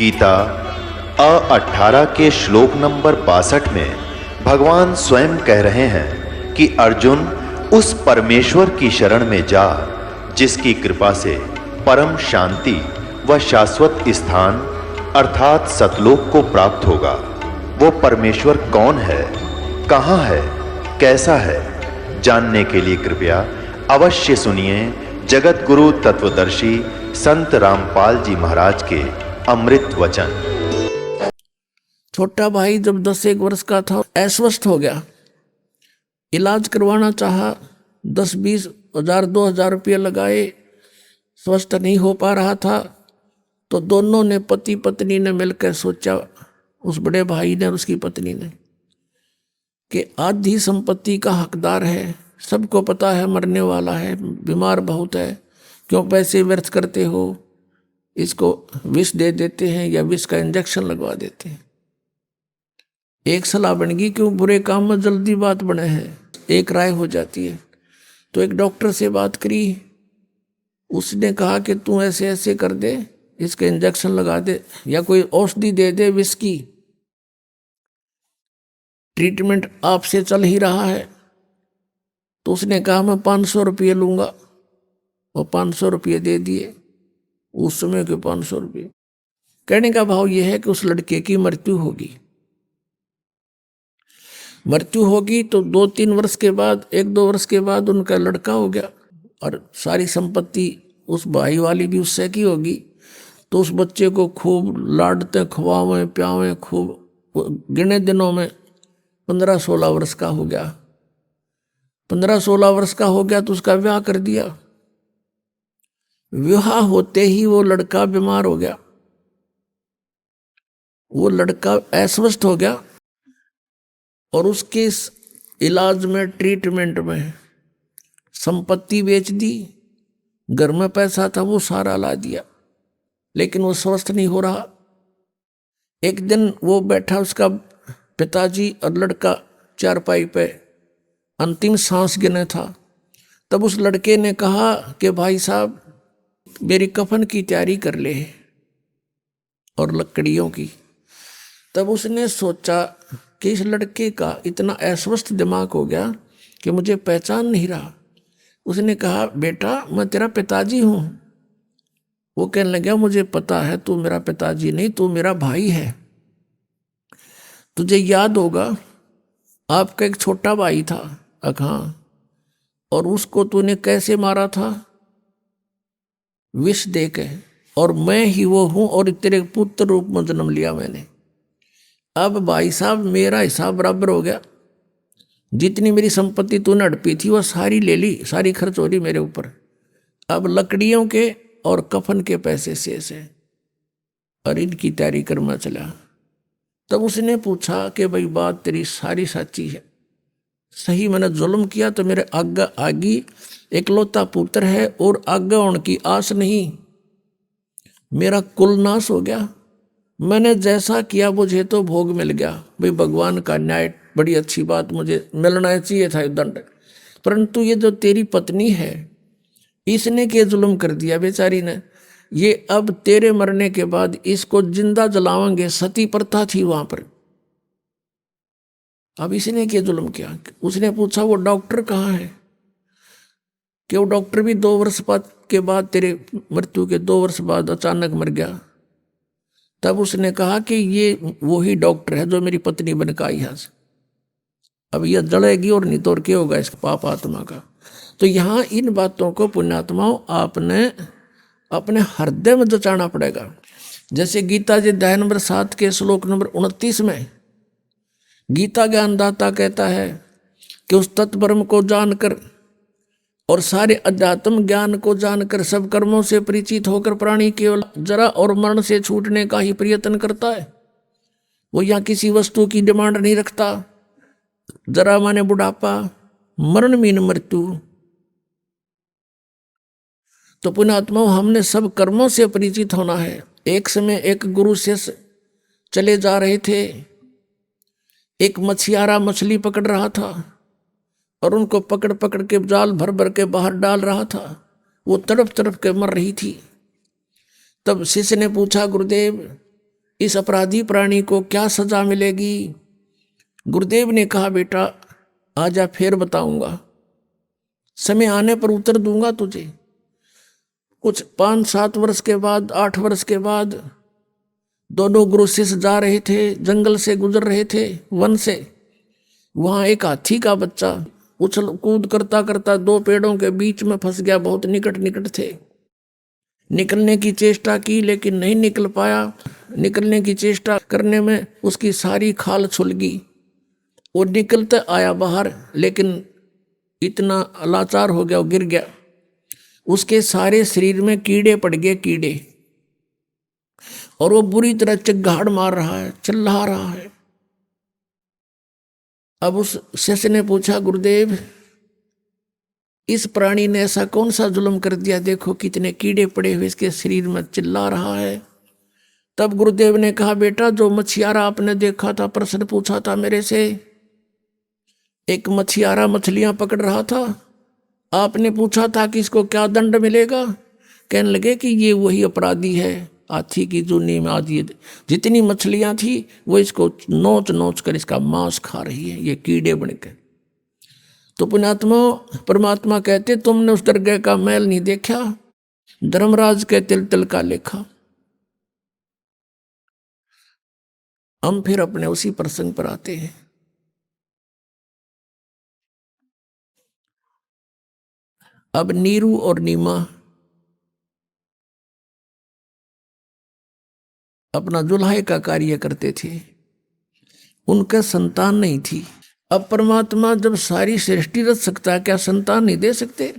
गीता 18 के श्लोक नंबर 62 में भगवान स्वयं कह रहे हैं कि अर्जुन उस परमेश्वर की शरण में जा जिसकी कृपा से परम शांति व शाश्वत स्थान अर्थात सतलोक को प्राप्त होगा। वो परमेश्वर कौन है, कहाँ है, कैसा है, जानने के लिए कृपया अवश्य सुनिए जगत गुरु तत्वदर्शी संत रामपाल जी महाराज के अमृत वचन। छोटा भाई जब 10-1 वर्ष का था अस्वस्थ हो गया, इलाज करवाना चाहा, 10-20 हजार 2,000 रुपये लगाए, स्वस्थ नहीं हो पा रहा था। तो दोनों ने पति पत्नी ने मिलकर सोचा, उस बड़े भाई ने और उसकी पत्नी ने, कि आधी संपत्ति का हकदार है, सबको पता है मरने वाला है, बीमार बहुत है, क्यों पैसे व्यर्थ करते हो, इसको विष दे देते हैं या विष का इंजेक्शन लगवा देते हैं। एक सलाह बन गई, क्यों बुरे काम में जल्दी बात बने है, एक राय हो जाती है। तो एक डॉक्टर से बात करी, उसने कहा कि तू ऐसे ऐसे कर दे, इसके इंजेक्शन लगा दे या कोई औषधि दे दे विष की, ट्रीटमेंट आपसे चल ही रहा है। तो उसने कहा मैं 500 रुपये लूंगा, और 500 रुपये दे दिए। उस समय के 500 रुपये। कहने का भाव यह है कि उस लड़के की मृत्यु होगी। मृत्यु होगी तो 2-3 वर्ष के बाद, 1-2 वर्ष के बाद उनका लड़का हो गया, और सारी संपत्ति उस भाई वाली भी उससे की होगी। तो उस बच्चे को खूब लाडते, खवावें, प्यावें, खूब गिने दिनों में 15-16 वर्ष का हो गया। 15-16 वर्ष का हो गया तो उसका विवाह कर दिया। विवाह होते ही वो लड़का बीमार हो गया, वो लड़का अस्वस्थ हो गया, और उसके इलाज में, ट्रीटमेंट में संपत्ति बेच दी, घर में पैसा था वो सारा ला दिया, लेकिन वो स्वस्थ नहीं हो रहा। एक दिन वो बैठा, उसका पिताजी और लड़का चारपाई पे अंतिम सांस गिने था। तब उस लड़के ने कहा कि भाई साहब मेरी कफन की तैयारी कर ले, और लकड़ियों की। तब उसने सोचा कि इस लड़के का इतना अस्वस्थ दिमाग हो गया कि मुझे पहचान नहीं रहा। उसने कहा बेटा मैं तेरा पिताजी हूँ। वो कहने लगा मुझे पता है तू मेरा पिताजी नहीं, तू मेरा भाई है। तुझे याद होगा आपका एक छोटा भाई था अखां, और उसको तूने कैसे मारा था, विष दे के, और मैं ही वो हूं, और तेरे पुत्र रूप में जन्म लिया मैंने। अब भाई साहब मेरा हिसाब बराबर हो गया, जितनी मेरी संपत्ति तूने हड़पी थी वो सारी ले ली, सारी खर्च हो रही मेरे ऊपर। अब लकड़ियों के और कफन के पैसे शेष है, और इनकी तैयारी करना चला। तब उसने पूछा कि भाई बात तेरी सारी सच्ची है, सही मैंने जुल्म किया तो मेरे आगे आगी एकलौता पुत्र है, और आगे होने की आस नहीं, मेरा कुल नाश हो गया। मैंने जैसा किया मुझे तो भोग मिल गया, भाई भगवान का न्याय, बड़ी अच्छी बात, मुझे मिलना चाहिए था दंड। परंतु ये जो तेरी पत्नी है, इसने क्या जुल्म कर दिया बेचारी ने, ये अब तेरे मरने के बाद इसको जिंदा जलावेंगे, सती प्रथा थी वहां पर, अब इसने क्या जुल्म किया। उसने पूछा वो डॉक्टर कहाँ है, कि वो डॉक्टर भी 2 वर्ष के बाद, तेरे मृत्यु के 2 वर्ष बाद अचानक मर गया। तब उसने कहा कि ये वही डॉक्टर है जो मेरी पत्नी बन के आई है, अब यह जलेगी और नहीं तो और क्या होगा इसका पाप आत्मा का। तो यहाँ इन बातों को पुण्यात्माओं आपने अपने हृदय में जचाना पड़ेगा। जैसे गीता जी अध्याय नंबर 7 के श्लोक नंबर 29 में गीता ज्ञानदाता कहता है कि उस तत्परम को जानकर और सारे अध्यात्म ज्ञान को जानकर सब कर्मों से परिचित होकर प्राणी केवल जरा और मरण से छूटने का ही प्रयत्न करता है। वो यहाँ किसी वस्तु की डिमांड नहीं रखता। जरा माने बुढ़ापा, मरण मीन मृत्यु। तो पुण्यात्मा हमने सब कर्मों से परिचित होना है। एक समय एक गुरु शिष्य चले जा रहे थे, एक मछियारा मछली पकड़ रहा था और उनको पकड़ पकड़ के जाल भर भर के बाहर डाल रहा था। वो तड़प तड़प के मर रही थी। तब शिष्य ने पूछा गुरुदेव इस अपराधी प्राणी को क्या सजा मिलेगी। गुरुदेव ने कहा बेटा आजा फिर बताऊंगा, समय आने पर उत्तर दूंगा तुझे। कुछ 5-7 वर्ष के बाद, 8 वर्ष के बाद दोनों गुरु शिष्य जा रहे थे, जंगल से गुजर रहे थे, वन से। वहां एक हाथी का बच्चा उछल कूद करता करता 2 पेड़ों के बीच में फंस गया। बहुत निकट निकट थे, निकलने की चेष्टा की लेकिन नहीं निकल पाया। निकलने की चेष्टा करने में उसकी सारी खाल छुल गई। वो निकलते आया बाहर, लेकिन इतना लाचार हो गया, वो गिर गया। उसके सारे शरीर में कीड़े पड़ गए, कीड़े, और वो बुरी तरह चिल्लाहट मार रहा है, चिल्ला रहा है। अब उस शिष्य ने पूछा गुरुदेव इस प्राणी ने ऐसा कौन सा जुल्म कर दिया, देखो कितने कीड़े पड़े हुए इसके शरीर में, चिल्ला रहा है। तब गुरुदेव ने कहा बेटा जो मछियारा आपने देखा था, प्रश्न पूछा था मेरे से, एक मछियारा मछलियां पकड़ रहा था, आपने पूछा था कि इसको क्या दंड मिलेगा। कहने लगे कि ये वही अपराधी है, हाथी की जूनी में आज ये जितनी मछलियां थी वो इसको नोच नोच कर इसका मांस खा रही है, ये कीड़े बनकर। तो पुण्यात्मा परमात्मा कहते तुमने उस दरगाह का मैल नहीं देखा, धर्मराज के तिल तिल का लेखा। हम फिर अपने उसी प्रसंग पर आते हैं। अब नीरू और नीमा अपना जुल्हाई का कार्य करते थे, उनका संतान नहीं थी। अब परमात्मा जब सारी सृष्टि रच सकता है, क्या संतान नहीं दे सकते।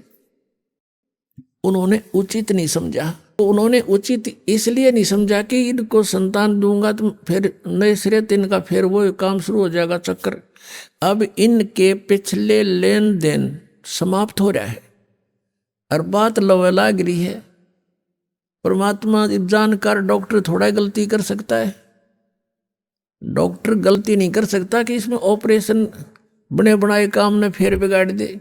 उन्होंने उचित नहीं समझा। तो उन्होंने उचित इसलिए नहीं समझा कि इनको संतान दूंगा तो फिर नए सिरे से इनका फिर वो काम शुरू हो जाएगा, चक्कर। अब इनके पिछले लेन देन समाप्त हो रहा है और बात लवेला गिरी है। परमात्मा जानकार डॉक्टर थोड़ा गलती कर सकता है, डॉक्टर गलती नहीं कर सकता कि इसमें ऑपरेशन बने बनाए काम ने फिर बिगाड़ दे।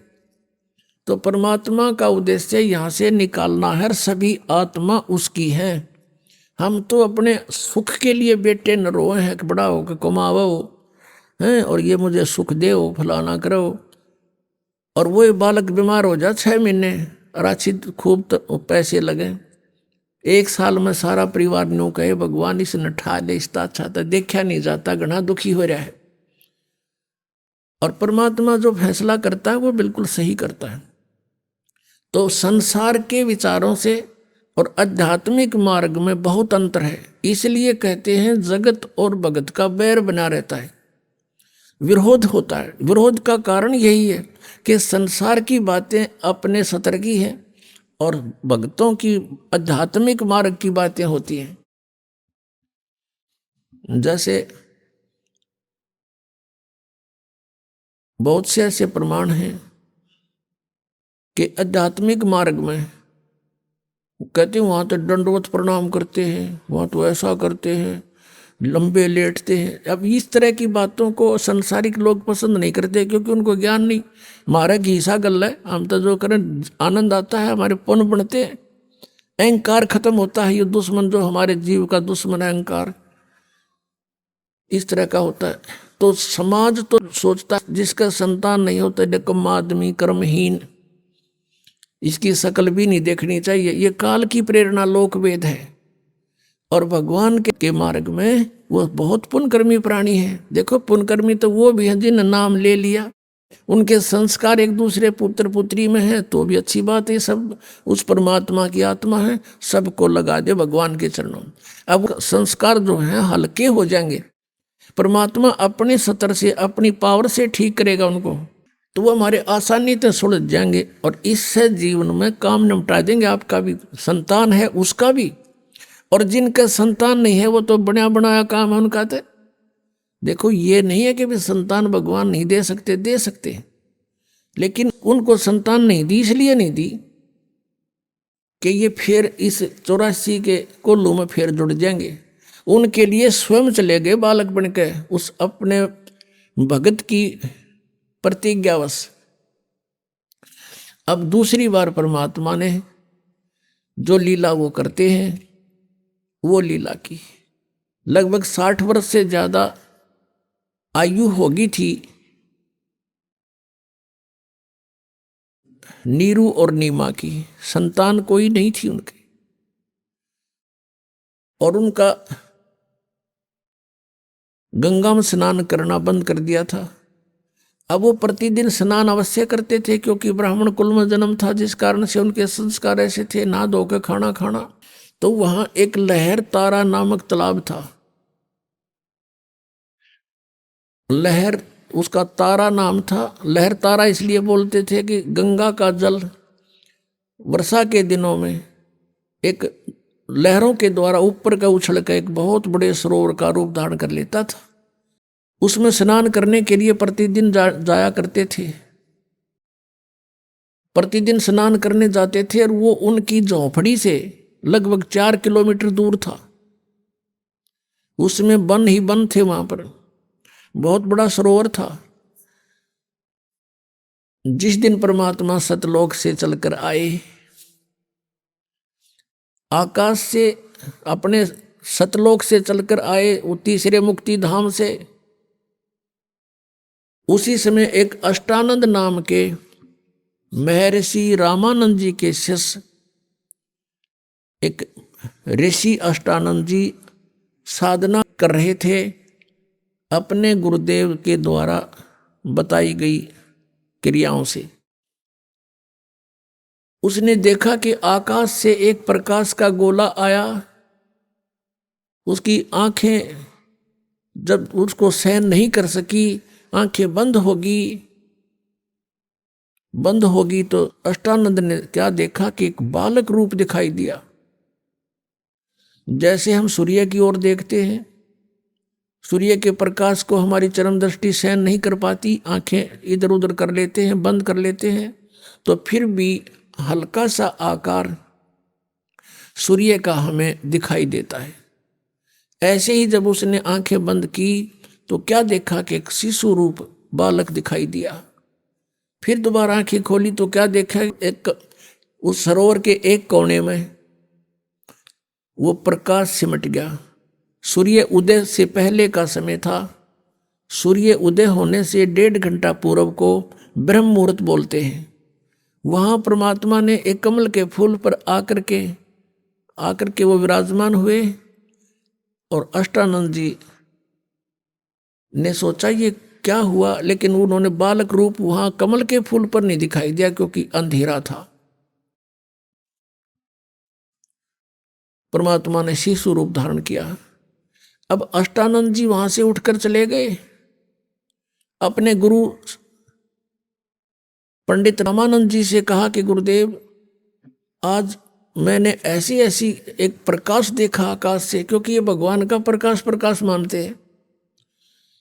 तो परमात्मा का उद्देश्य यहाँ से निकालना है, सभी आत्मा उसकी है। हम तो अपने सुख के लिए बेटे न रोए हैं कि बड़ा हो कि कमावो हैं और ये मुझे सुख दे, फलाना करो। और वो बालक बीमार हो जा 6 महीने, राशि खूब तो पैसे लगे, 1 साल में सारा परिवार नो कहे भगवान इस नठा ले, इसका अच्छा था, देखा नहीं जाता, घना दुखी हो रहा है। और परमात्मा जो फैसला करता है वो बिल्कुल सही करता है। तो संसार के विचारों से और आध्यात्मिक मार्ग में बहुत अंतर है। इसलिए कहते हैं जगत और भगत का बैर बना रहता है, विरोध होता है। विरोध का कारण यही है कि संसार की बातें अपने सतर की हैं और भक्तों की आध्यात्मिक मार्ग की बातें होती हैं। जैसे बहुत से ऐसे प्रमाण हैं कि आध्यात्मिक मार्ग में कहते हैं वहाँ तो दंडवत प्रणाम करते हैं, वहाँ तो ऐसा करते हैं, लंबे लेटते हैं। अब इस तरह की बातों को संसारिक लोग पसंद नहीं करते क्योंकि उनको ज्ञान नहीं। हमारा घीसा गल है, हम तो जो करें आनंद आता है, हमारे पुण्य बढ़ते हैं, अहंकार खत्म होता है। ये दुश्मन जो हमारे जीव का दुश्मन है अहंकार, इस तरह का होता है। तो समाज तो सोचता है जिसका संतान नहीं होता निकम्मा आदमी, कर्महीन, इसकी शकल भी नहीं देखनी चाहिए। ये काल की प्रेरणा, लोकवेद है। और भगवान के मार्ग में वो बहुत पुण्यकर्मी प्राणी है। देखो पुण्यकर्मी तो वो भी हैं जिन नाम ले लिया, उनके संस्कार एक दूसरे पुत्र पुत्री में है तो भी अच्छी बात है। सब उस परमात्मा की आत्मा है, सबको लगा दे भगवान के चरणों। अब संस्कार जो हैं हल्के हो जाएंगे, परमात्मा अपने सतर से, अपनी पावर से ठीक करेगा उनको, तो वो हमारे आसानी से सुलझ जाएंगे और इससे जीवन में काम निपटा देंगे। आपका भी संतान है उसका भी, और जिनका संतान नहीं है वो तो बना बनाया काम है उनका। तो देखो ये नहीं है कि भी संतान भगवान नहीं दे सकते, दे सकते, लेकिन उनको संतान नहीं दी, इसलिए नहीं दी कि ये फिर इस 84 के कोल्लू में फिर जुड़ जाएंगे। उनके लिए स्वयं चले गए बालक बन के उस अपने भगत की प्रतिज्ञावश। अब दूसरी बार परमात्मा ने जो लीला वो करते हैं वो लीला की। लगभग 60 वर्ष से ज्यादा आयु होगी थी नीरू और नीमा की। संतान कोई नहीं थी उनके, और उनका गंगा में स्नान करना बंद कर दिया था। अब वो प्रतिदिन स्नान अवश्य करते थे, क्योंकि ब्राह्मण कुल में जन्म था, जिस कारण से उनके संस्कार ऐसे थे, नहा धो के खाना खाना। तो वहां एक लहर तारा नामक तालाब था। लहर, उसका तारा नाम था। लहर तारा इसलिए बोलते थे कि गंगा का जल वर्षा के दिनों में एक लहरों के द्वारा ऊपर का उछल कर एक बहुत बड़े सरोवर का रूप धारण कर लेता था। उसमें स्नान करने के लिए प्रतिदिन जाया करते थे। प्रतिदिन स्नान करने जाते थे, और वो उनकी झोपड़ी से लगभग 4 किलोमीटर दूर था। उसमें वन ही वन थे, वहां पर बहुत बड़ा सरोवर था। जिस दिन परमात्मा सतलोक से चलकर आए, आकाश से अपने सतलोक से चलकर आए, वो तीसरे मुक्ति धाम से, उसी समय एक अष्टानंद नाम के महर्षि रामानंद जी के शिष्य, एक ऋषि अष्टानंद जी साधना कर रहे थे अपने गुरुदेव के द्वारा बताई गई क्रियाओं से। उसने देखा कि आकाश से एक प्रकाश का गोला आया। उसकी आंखें जब उसको सहन नहीं कर सकी, आंखें बंद होगी तो अष्टानंद ने क्या देखा कि एक बालक रूप दिखाई दिया। जैसे हम सूर्य की ओर देखते हैं, सूर्य के प्रकाश को हमारी चरम दृष्टि सहन नहीं कर पाती, आंखें इधर उधर कर लेते हैं, बंद कर लेते हैं, तो फिर भी हल्का सा आकार सूर्य का हमें दिखाई देता है। ऐसे ही जब उसने आंखें बंद की तो क्या देखा कि एक शिशु रूप बालक दिखाई दिया। फिर दोबारा आंखें खोली तो क्या देखा, एक उस सरोवर के एक कोने में वो प्रकाश सिमट गया। सूर्य उदय से पहले का समय था। सूर्य उदय होने से 1.5 घंटा पूर्व को ब्रह्म मुहूर्त बोलते हैं। वहां परमात्मा ने एक कमल के फूल पर आकर के वो विराजमान हुए, और अष्टानंद जी ने सोचा ये क्या हुआ, लेकिन उन्होंने बालक रूप वहां कमल के फूल पर नहीं दिखाई दिया, क्योंकि अंधेरा था। परमात्मा ने शिशु रूप धारण किया। अब अष्टानंद जी वहां से उठकर चले गए, अपने गुरु पंडित रामानंद जी से कहा कि गुरुदेव, आज मैंने ऐसी एक प्रकाश देखा आकाश से, क्योंकि ये भगवान का प्रकाश मानते हैं।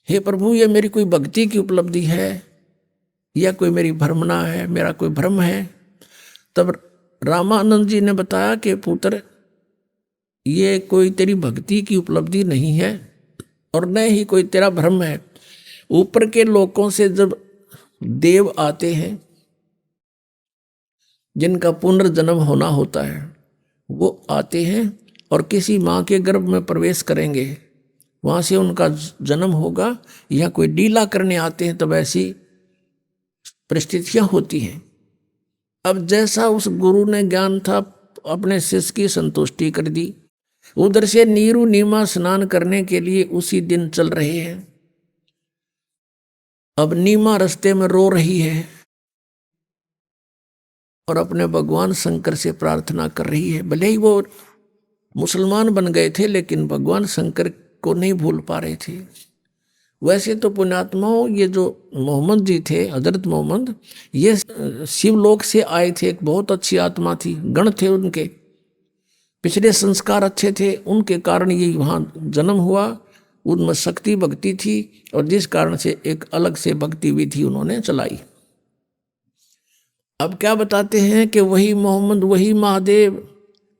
हे प्रभु, ये मेरी कोई भक्ति की उपलब्धि है या कोई मेरी भ्रमणा है, मेरा कोई भ्रम है? तब रामानंद जी ने बताया कि पुत्र, ये कोई तेरी भक्ति की उपलब्धि नहीं है और न ही कोई तेरा भ्रम है। ऊपर के लोकों से जब देव आते हैं, जिनका पुनर्जन्म होना होता है, वो आते हैं और किसी माँ के गर्भ में प्रवेश करेंगे, वहाँ से उनका जन्म होगा, या कोई डीला करने आते हैं, तब ऐसी परिस्थितियाँ होती हैं। अब जैसा उस गुरु ने ज्ञान था, अपने शिष्य की संतुष्टि कर दी। उधर से नीरू नीमा स्नान करने के लिए उसी दिन चल रहे हैं। अब नीमा रास्ते में रो रही है और अपने भगवान शंकर से प्रार्थना कर रही है। भले ही वो मुसलमान बन गए थे, लेकिन भगवान शंकर को नहीं भूल पा रहे थे। वैसे तो पुण्यात्माओं, ये जो मोहम्मद जी थे, हजरत मोहम्मद, ये शिवलोक से आए थे। एक बहुत अच्छी आत्मा थी, गण थे उनके, पिछले संस्कार अच्छे थे, उनके कारण ये वहाँ जन्म हुआ। उनमें शक्ति भक्ति थी, और जिस कारण से एक अलग से भक्ति विधि उन्होंने चलाई। अब क्या बताते हैं कि वही मोहम्मद, वही महादेव,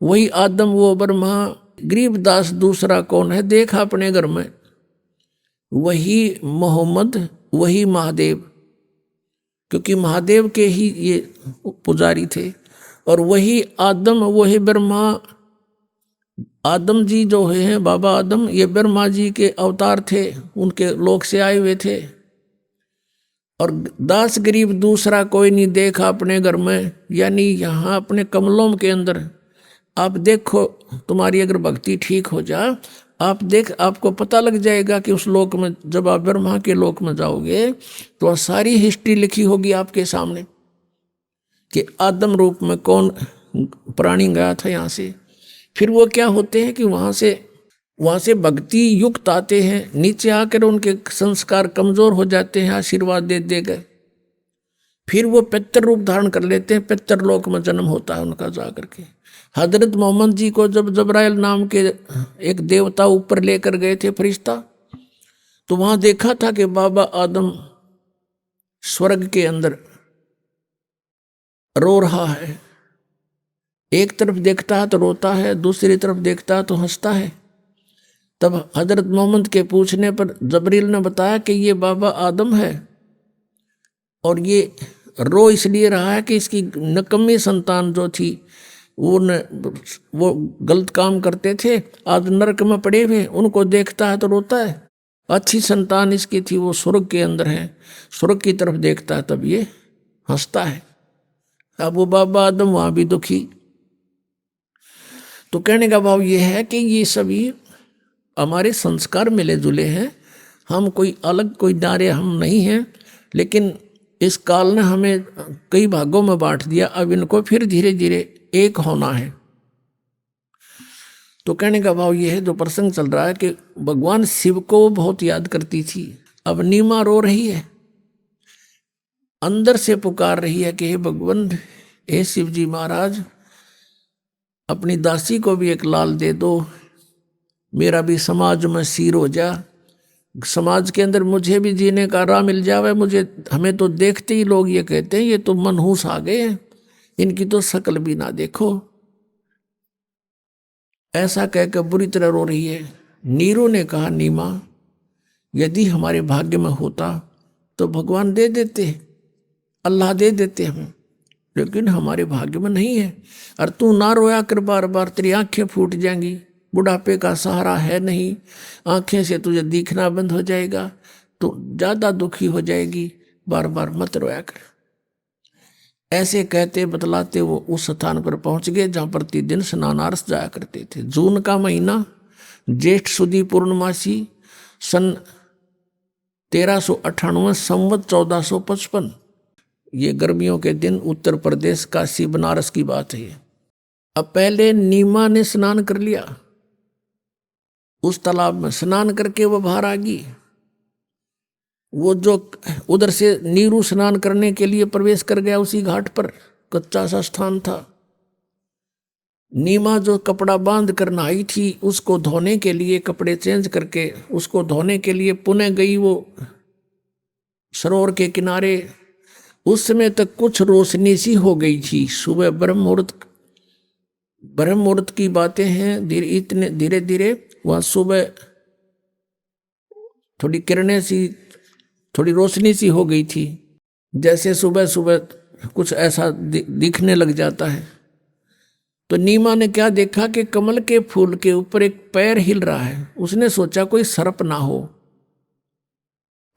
वही आदम, वो ब्रह्मा, गरीबदास दूसरा कौन है? देखा अपने घर में, वही मोहम्मद, वही महादेव, क्योंकि महादेव के ही ये पुजारी थे। और वही आदम, वही ब्रह्मा, आदम जी जो हैं बाबा आदम, ये ब्रह्मा जी के अवतार थे, उनके लोक से आए हुए थे। और दास गरीब दूसरा कोई नहीं देखा अपने घर में, यानी यहाँ अपने कमलों के अंदर। आप देखो, तुम्हारी अगर भक्ति ठीक हो जा, आप देख, आपको पता लग जाएगा कि उस लोक में जब आप ब्रह्मा के लोक में जाओगे तो सारी हिस्ट्री लिखी होगी आपके सामने कि आदम रूप में कौन प्राणी गया था यहाँ से। फिर वो क्या होते हैं कि वहाँ से भक्ति युक्त आते हैं, नीचे आकर उनके संस्कार कमजोर हो जाते हैं, आशीर्वाद दे दे गए, फिर वो पितर रूप धारण कर लेते हैं, पितर लोक में जन्म होता है उनका जाकर के। हजरत मोहम्मद जी को जब जबराइल नाम के एक देवता ऊपर लेकर गए थे फरिश्ता, तो वहां देखा था कि बाबा आदम स्वर्ग के अंदर रो रहा है। एक तरफ देखता है तो रोता है, दूसरी तरफ देखता है तो हंसता है। तब हजरत मोहम्मद के पूछने पर जबरील ने बताया कि ये बाबा आदम है और ये रो इसलिए रहा है कि इसकी नकम्मी संतान जो थी वो गलत काम करते थे, आज नरक में पड़े हुए, उनको देखता है तो रोता है। अच्छी संतान इसकी थी, वो स्वर्ग के अंदर है, स्वर्ग की तरफ देखता है तब ये हंसता है। अब वो बाबा आदम वहां भी दुखी। तो कहने का भाव ये है कि ये सभी हमारे संस्कार मिले जुले हैं, हम कोई अलग कोई नारे हम नहीं हैं, लेकिन इस काल ने हमें कई भागों में बांट दिया, अब इनको फिर धीरे धीरे एक होना है। तो कहने का भाव ये है, जो प्रसंग चल रहा है कि भगवान शिव को बहुत याद करती थी, अब नीमा रो रही है, अंदर से पुकार रही है कि हे भगवान, हे शिव जी महाराज, अपनी दासी को भी एक लाल दे दो, मेरा भी समाज में सिर हो जा, समाज के अंदर मुझे भी जीने का राह मिल जावे। हमें तो देखते ही लोग ये कहते हैं ये तो मनहूस आ गए हैं, इनकी तो शक्ल भी ना देखो। ऐसा कहकर बुरी तरह रो रही है। नीरू ने कहा, नीमा, यदि हमारे भाग्य में होता तो भगवान दे देते, अल्लाह दे देते हमें, लेकिन हमारे भाग्य में नहीं है। और तू ना रोया कर बार बार, तेरी आंखें फूट जाएंगी, बुढ़ापे का सहारा है नहीं, आंखें से तुझे दिखना बंद हो जाएगा, तो ज़्यादा दुखी हो जाएगी, बार बार मत रोया कर। ऐसे कहते बतलाते वो उस स्थान पर पहुंच गए जहाँ प्रतिदिन स्नानार्थ जाया करते थे। जून का महीना, ज्येष्ठ सुदी पूर्णमासी, सन 1398, संवत 1455, ये गर्मियों के दिन उत्तर प्रदेश काशी बनारस की बात है। अब पहले नीमा ने स्नान कर लिया, उस तालाब में स्नान करके वो बाहर आ गई। वो जो उधर से नीरू स्नान करने के लिए प्रवेश कर गया, उसी घाट पर कच्चा सा स्थान था। नीमा जो कपड़ा बांध कर नहाई थी, उसको धोने के लिए, कपड़े चेंज करके उसको धोने के लिए पुनः गई वो सरोवर के किनारे। उस समय तक कुछ रोशनी सी हो गई थी। सुबह ब्रह्म मुहूर्त की बातें हैं। इतने धीरे धीरे वहाँ सुबह थोड़ी किरणें सी, थोड़ी रोशनी सी हो गई थी, जैसे सुबह सुबह कुछ ऐसा दिखने लग जाता है। तो नीमा ने क्या देखा कि कमल के फूल के ऊपर एक पैर हिल रहा है। उसने सोचा कोई सर्प ना हो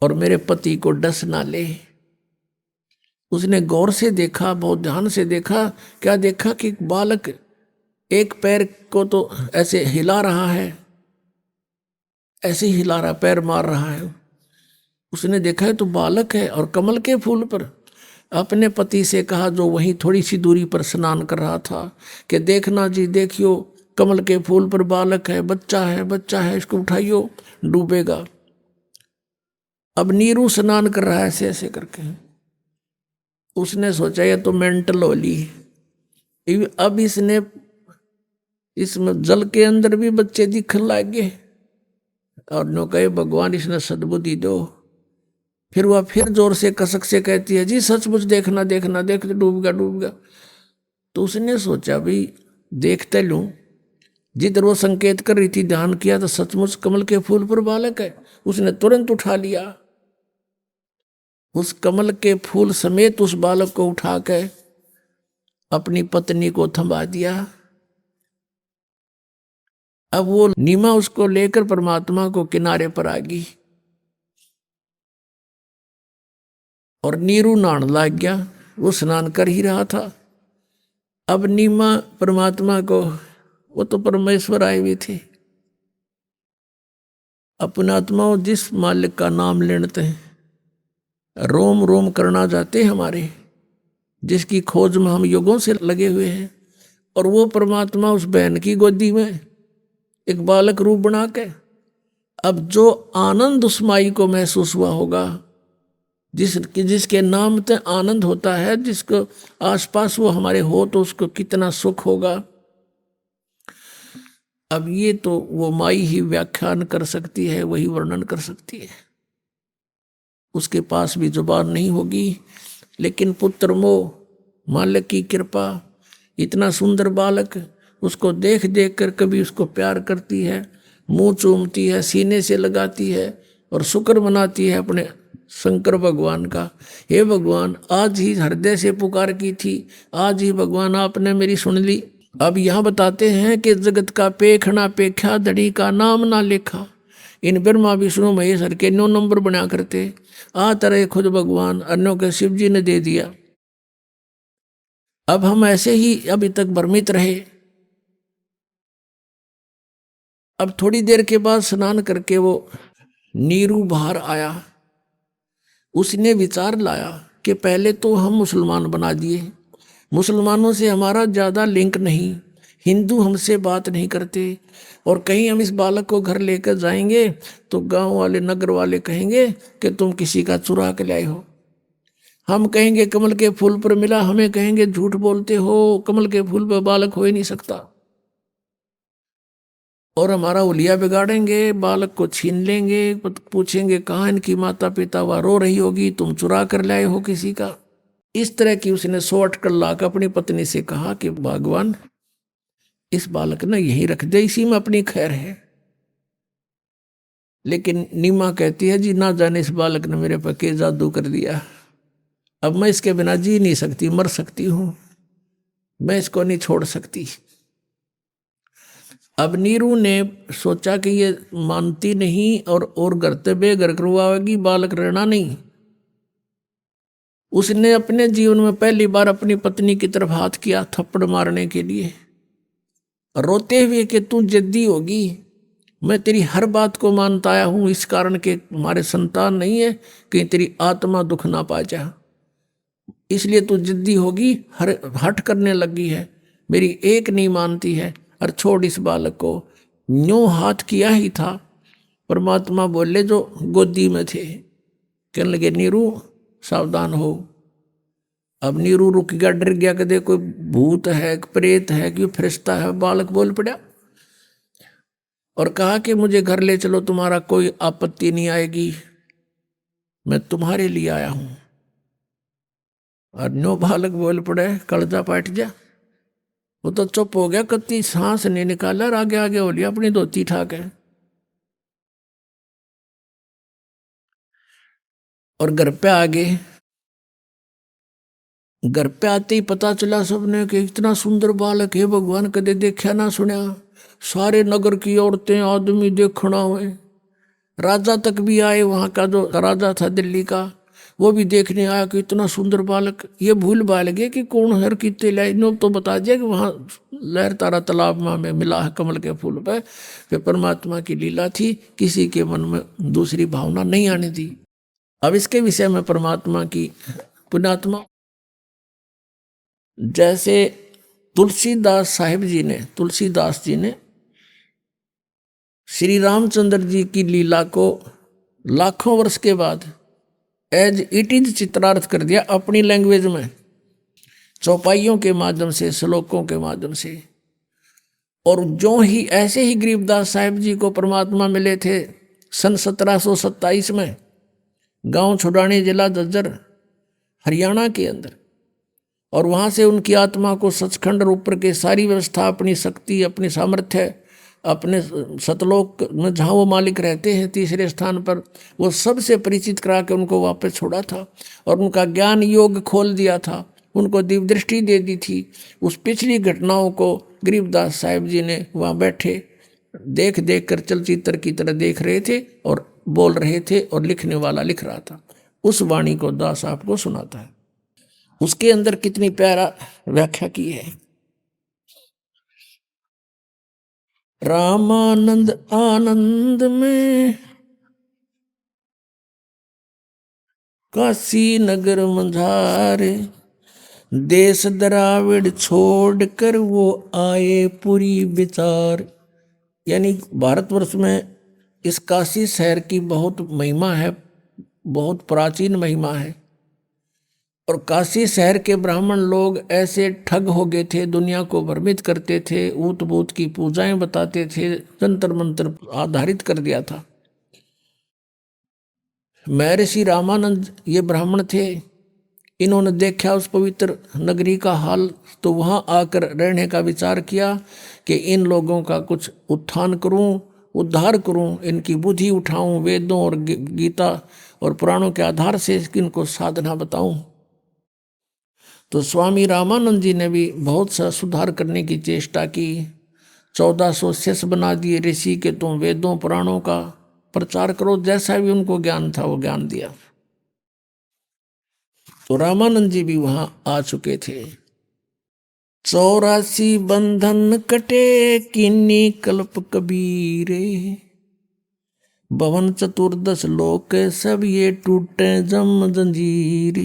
और मेरे पति को डस ना ले। उसने गौर से देखा, बहुत ध्यान से देखा। क्या देखा कि बालक एक पैर को तो ऐसे हिला रहा है, ऐसे हिला रहा, पैर मार रहा है। उसने देखा है तो बालक है, और कमल के फूल पर अपने पति से कहा, जो वहीं थोड़ी सी दूरी पर स्नान कर रहा था, कि देखना जी, देखियो कमल के फूल पर बालक है, बच्चा है, इसको उठाइयो, डूबेगा। अब नीरू स्नान कर रहा है ऐसे ऐसे करके। उसने सोचा ये तो मेंटल होली। अब इसमें जल के अंदर भी बच्चे दिखने लगे, और नो कहे भगवान इसने सद्बुद्धि दो। फिर वह फिर जोर से कसक से कहती है, जी सचमुच देखना, देख डूबेगा। तो उसने सोचा भाई देखते लूं। जिधर वो संकेत कर रही थी, ध्यान किया तो सचमुच कमल के फूल पर बालक है। उसने तुरंत उठा लिया, उस कमल के फूल समेत उस बालक को उठा के अपनी पत्नी को थमा दिया। अब वो नीमा उसको लेकर परमात्मा को किनारे पर आ गई और नीरू नहाने लग गया। वो स्नान कर ही रहा था। अब नीमा परमात्मा को, वो तो परमेश्वर आए हुए थे, अपने आत्माओं जिस मालिक का नाम लेते हैं, रोम रोम करना चाहते हैं हमारे, जिसकी खोज में हम युगों से लगे हुए हैं, और वो परमात्मा उस बहन की गोदी में एक बालक रूप बना के, अब जो आनंद उस माई को महसूस हुआ होगा, जिसके नाम से आनंद होता है, जिसको आसपास वो हमारे हो तो उसको कितना सुख होगा। अब ये तो वो माई ही व्याख्यान कर सकती है, वही वर्णन कर सकती है, उसके पास भी जुबान नहीं होगी। लेकिन पुत्र मोह, मालिक की कृपा, इतना सुंदर बालक, उसको देख देख कर कभी उसको प्यार करती है, मुंह चूमती है, सीने से लगाती है और शुक्र मनाती है अपने शंकर भगवान का। हे भगवान, आज ही हृदय से पुकार की थी, आज ही भगवान आपने मेरी सुन ली। अब यहाँ बताते हैं कि जगत का पेखना पेख्या, धड़ी का नाम ना लेखा। इन ब्रह्मा विष्णु महेश हर के 9 नंबर बना करते, आ तरह खुद भगवान अन्यों के शिव जी ने दे दिया। अब हम ऐसे ही अभी तक भ्रमित रहे। अब थोड़ी देर के बाद स्नान करके वो नीरू बाहर आया। उसने विचार लाया कि पहले तो हम मुसलमान बना दिए, मुसलमानों से हमारा ज़्यादा लिंक नहीं, हिंदू हमसे बात नहीं करते, और कहीं हम इस बालक को घर लेकर जाएंगे तो गांव वाले नगर वाले कहेंगे कि तुम किसी का चुरा के लाए हो। हम कहेंगे कमल के फूल पर मिला, हमें कहेंगे झूठ बोलते हो, कमल के फूल पर बालक हो ही नहीं सकता, और हमारा उलिया बिगाड़ेंगे, बालक को छीन लेंगे, पूछेंगे कहाँ इनकी माता पिता, वह रो रही होगी, तुम चुरा कर लाए हो किसी का। इस तरह की उसने 100 अटकल लाकर अपनी पत्नी से कहा कि भगवान, इस बालक ने यहीं रख दे, इसी में अपनी खैर है। लेकिन नीमा कहती है, जी ना जाने इस बालक ने मेरे पर के जादू कर दिया, अब मैं इसके बिना जी नहीं सकती, मर सकती हूं, मैं इसको नहीं छोड़ सकती। अब नीरू ने सोचा कि ये मानती नहीं और घर ते बेघर करवाएगी, बालक रहना नहीं। उसने अपने जीवन में पहली बार अपनी पत्नी की तरफ हाथ किया थप्पड़ मारने के लिए, रोते हुए कि तू जिद्दी होगी, मैं तेरी हर बात को मानता आया हूं, इस कारण के हमारे संतान नहीं है कि तेरी आत्मा दुख ना पा जा, इसलिए तू जिद्दी होगी, हट करने लगी है, मेरी एक नहीं मानती है, और छोड़ इस बालक को। न्यों हाथ किया ही था, परमात्मा बोले जो गोदी में थे, कहने लगे नीरू सावधान हो। अब नीरू रुक गया, डर गया कि देखो भूत है, प्रेत है कि फरिश्ता है। बालक बोल पड़ा और कहा कि मुझे घर ले चलो, तुम्हारा कोई आपत्ति नहीं आएगी, मैं तुम्हारे लिए आया हूं। और नो बालक बोल पड़े, कलजा पाट जा। वो तो चुप हो गया, कत्ती सांस नहीं निकाला, और आगे आगे हो लिया अपनी धोती ठाक है, और घर पे आ गए। घर पे आते ही पता चला सबने कि इतना सुंदर बालक है, भगवान कदे देखा ना सुना। सारे नगर की औरतें आदमी देखना हुए, राजा तक भी आए, वहां का जो राजा था दिल्ली का, वो भी देखने आया कि इतना सुंदर बालक। ये भूल भाल गए कि कौन हर कितने लाए, तो बता दिया कि वहाँ लहर तारा तालाब में मिला है कमल के फूल पे। फिर परमात्मा की लीला थी, किसी के मन में दूसरी भावना नहीं आने दी। अब इसके विषय में परमात्मा की पुण्यात्मा, जैसे तुलसीदास जी ने श्री रामचंद्र जी की लीला को लाखों वर्ष के बाद एज इट इज चित्रार्थ कर दिया अपनी लैंग्वेज में, चौपाइयों के माध्यम से, श्लोकों के माध्यम से। और जो ही ऐसे ही गरीबदास साहिब जी को परमात्मा मिले थे सन 1727 में, गांव छुड़ानी, जिला झज्जर, हरियाणा के अंदर, और वहाँ से उनकी आत्मा को सचखंड और ऊपर के सारी व्यवस्था, अपनी शक्ति, अपनी सामर्थ्य, अपने सतलोक में जहाँ वो मालिक रहते हैं तीसरे स्थान पर, वो सबसे परिचित करा के उनको वापस छोड़ा था, और उनका ज्ञान योग खोल दिया था, उनको दिव्य दृष्टि दे दी थी। उस पिछली घटनाओं को गरीबदास साहिब जी ने वहाँ बैठे देख देख कर चलचित्र की तरह देख रहे थे और बोल रहे थे और लिखने वाला लिख रहा था। उस वाणी को दास आपको सुनाता है। उसके अंदर कितनी प्यारा व्याख्या की है। रामानंद आनंद में काशी नगर मंझारे, देश द्राविड छोड़ कर वो आए पुरी विचार। यानी भारतवर्ष में इस काशी शहर की बहुत महिमा है, बहुत प्राचीन महिमा है। और काशी शहर के ब्राह्मण लोग ऐसे ठग हो गए थे, दुनिया को भ्रमित करते थे, ऊत बूत की पूजाएं बताते थे, जंतर मंत्र आधारित कर दिया था। महर्षि रामानंद ये ब्राह्मण थे, इन्होंने देखा उस पवित्र नगरी का हाल, तो वहां आकर रहने का विचार किया कि इन लोगों का कुछ उत्थान करूं, उद्धार करूं, इनकी बुद्धि उठाऊं, वेदों और गीता और पुराणों के आधार से इनको साधना बताऊं। तो स्वामी रामानंद जी ने भी बहुत सा सुधार करने की चेष्टा की। 1400 शिष्य बना दिए ऋषि के, तुम वेदों पुराणों का प्रचार करो, जैसा भी उनको ज्ञान था वो ज्ञान दिया। तो रामानंद जी भी वहां आ चुके थे। 84 बंधन कटे किन्नी कल्प कबीरे, भवन चतुर्दश लोक सब ये टूटे जम जंजीर।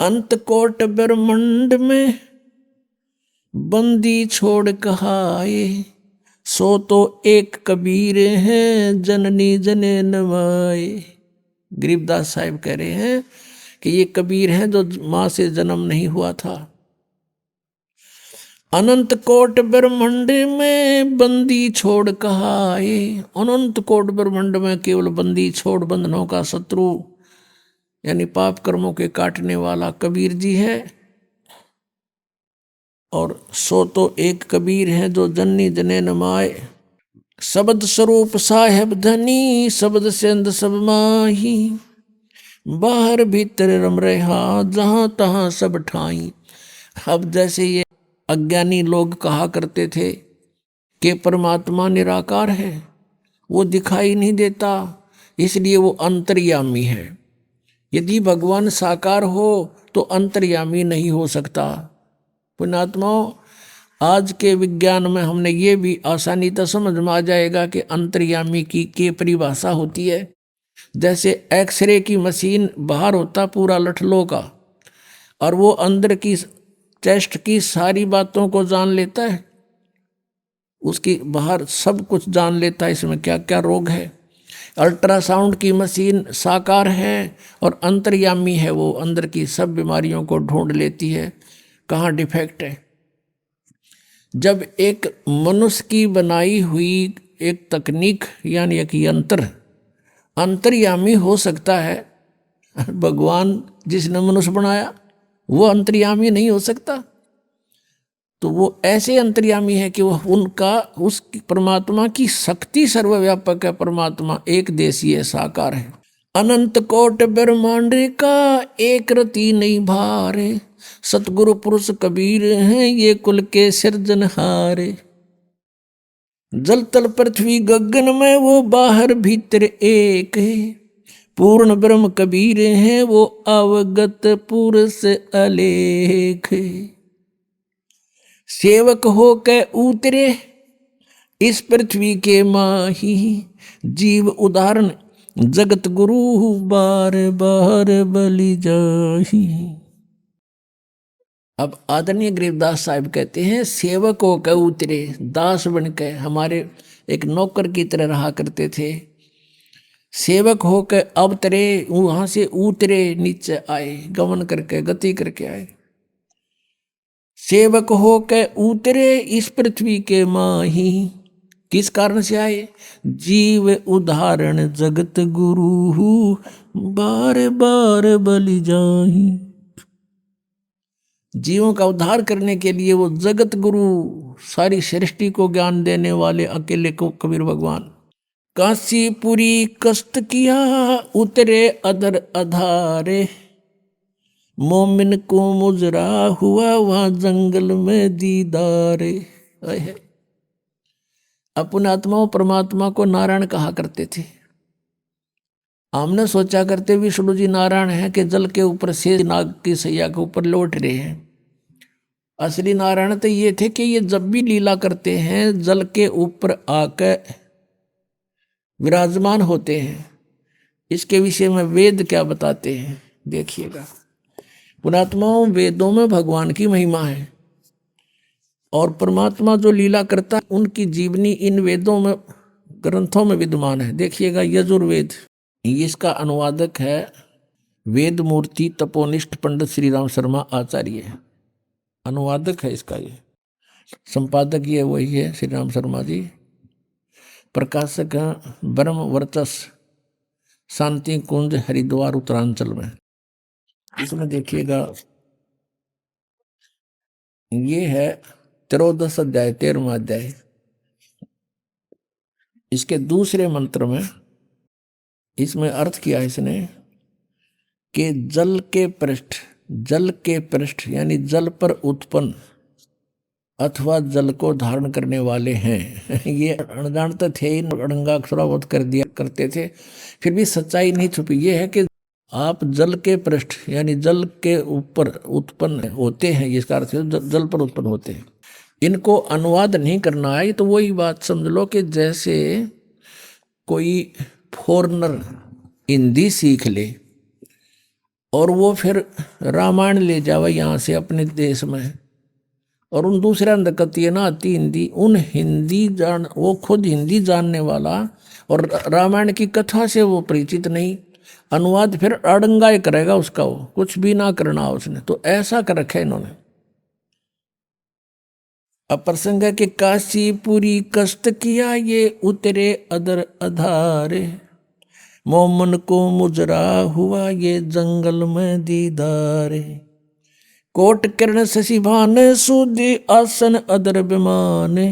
अंत कोट ब्रह्मंड में बंदी छोड़ कहाए, सो तो एक कबीर हैं जननी जने नवाए। गरीबदास साहिब कह रहे हैं कि ये कबीर हैं जो मां से जन्म नहीं हुआ था। अनंत कोट ब्रह्मंड में बंदी छोड़ कहाए, अनंत कोट ब्रह्मंड में केवल बंदी छोड़, बंधनों का शत्रु यानी पाप कर्मों के काटने वाला कबीर जी है। और सो तो एक कबीर है जो जननी जने नमाए। शब्द स्वरूप साहेब धनी, शब्द से अंध सब माही, बाहर भीतर रम रहा जहां तहां सब ठाई। अब जैसे ये अज्ञानी लोग कहा करते थे कि परमात्मा निराकार है, वो दिखाई नहीं देता, इसलिए वो अंतर्यामी है। यदि भगवान साकार हो तो अंतर्यामी नहीं हो सकता। पुण्यात्माओं, आज के विज्ञान में हमने ये भी आसानी तो समझ में आ जाएगा कि अंतर्यामी की परिभाषा होती है। जैसे एक्सरे की मशीन बाहर होता पूरा लठलों का, और वो अंदर की चेस्ट की सारी बातों को जान लेता है, उसकी बाहर सब कुछ जान लेता है, इसमें क्या क्या रोग है। अल्ट्रासाउंड की मशीन साकार है और अंतर्यामी है, वो अंदर की सब बीमारियों को ढूंढ लेती है कहाँ डिफेक्ट है। जब एक मनुष्य की बनाई हुई एक तकनीक यानी एक यंत्र अंतर्यामी हो सकता है, भगवान जिसने मनुष्य बनाया वो अंतर्यामी नहीं हो सकता। तो वो ऐसे अंतर्यामी है कि वो उनका उस परमात्मा की शक्ति सर्वव्यापक है। परमात्मा एक देशीय साकार है। अनंत कोट ब्रह्मांड का एक रति नहीं भारे, सतगुरु पुरुष कबीर हैं ये कुल के सिरजनहारे। जल तल पृथ्वी गगन में वो बाहर भीतर एक है, पूर्ण ब्रह्म कबीर हैं वो अवगत पुरुष अलेख। सेवक हो के उतरे इस पृथ्वी के माही, जीव उदाहरण जगत गुरु बार बार बलि जाही। अब आदरणीय गरीबदास साहिब कहते हैं सेवक हो के उतरे, दास बन के हमारे एक नौकर की तरह रहा करते थे। सेवक हो के अवतरे, वहां से उतरे नीचे आए, गमन करके गति करके आए। सेवक हो के उतरे इस पृथ्वी के माही, किस कारण से आए? जीव उदाहरण जगत गुरु बार बार बलि जाही। जीवों का उद्धार करने के लिए वो जगत गुरु, सारी सृष्टि को ज्ञान देने वाले अकेले को कबीर भगवान। काशीपुरी कष्ट किया उतरे अधर अधारे, मोमिन को मुजरा हुआ वहां जंगल में दीदारे। अपने आत्मा परमात्मा को नारायण कहा करते थे। हमने सोचा करते विष्णु जी नारायण है कि जल के ऊपर से नाग की सैया के ऊपर लौट रहे हैं। असली नारायण तो ये थे कि ये जब भी लीला करते हैं जल के ऊपर आकर विराजमान होते हैं। इसके विषय में वेद क्या बताते हैं देखिएगा। पुणात्माओं, वेदों में भगवान की महिमा है और परमात्मा जो लीला करता है उनकी जीवनी इन वेदों में, ग्रंथों में विद्यमान है। देखिएगा यजुर्वेद, इसका अनुवादक है वेद मूर्ति तपोनिष्ठ पंडित श्री राम शर्मा आचार्य, अनुवादक है इसका। ये संपादक ये वही है श्री राम शर्मा जी। प्रकाशक हैं ब्रह्म वर्चस्व, शांति कुंज, हरिद्वार, उत्तरांचल में। इसमें देखिएगा ये है 13 अध्याय, 13वां अध्याय। इसके दूसरे मंत्र में इसमें अर्थ किया इसने कि जल के पृष्ठ यानी जल पर उत्पन्न अथवा जल को धारण करने वाले हैं। ये अनजानते थे, अड़ंगाक्षरावत कर दिया करते थे, फिर भी सच्चाई नहीं छुपी। ये है कि आप जल के पृष्ठ यानी जल के ऊपर उत्पन्न होते हैं, इसका अर्थ जल पर उत्पन्न होते हैं। इनको अनुवाद नहीं करना है तो वही बात समझ लो कि जैसे कोई फॉरेनर हिंदी सीख ले और वो फिर रामायण ले जावे यहाँ से अपने देश में, और उन दूसरे अंधकतीय ना आती हिंदी, उन हिंदी वो खुद हिंदी जानने वाला और रामायण की कथा से वो परिचित नहीं, अनुवाद फिर अड़ंगाई करेगा उसका, वो कुछ भी ना करना उसने। तो ऐसा कर रखा है इन्होंने। अप्रसंग है कि काशीपुरी कष्ट किया ये उतरे अदर अधारे, मोमन को मुजरा हुआ ये जंगल में दीदारे, कोट किरण शशिभान सूदी आसन अदर विमाने,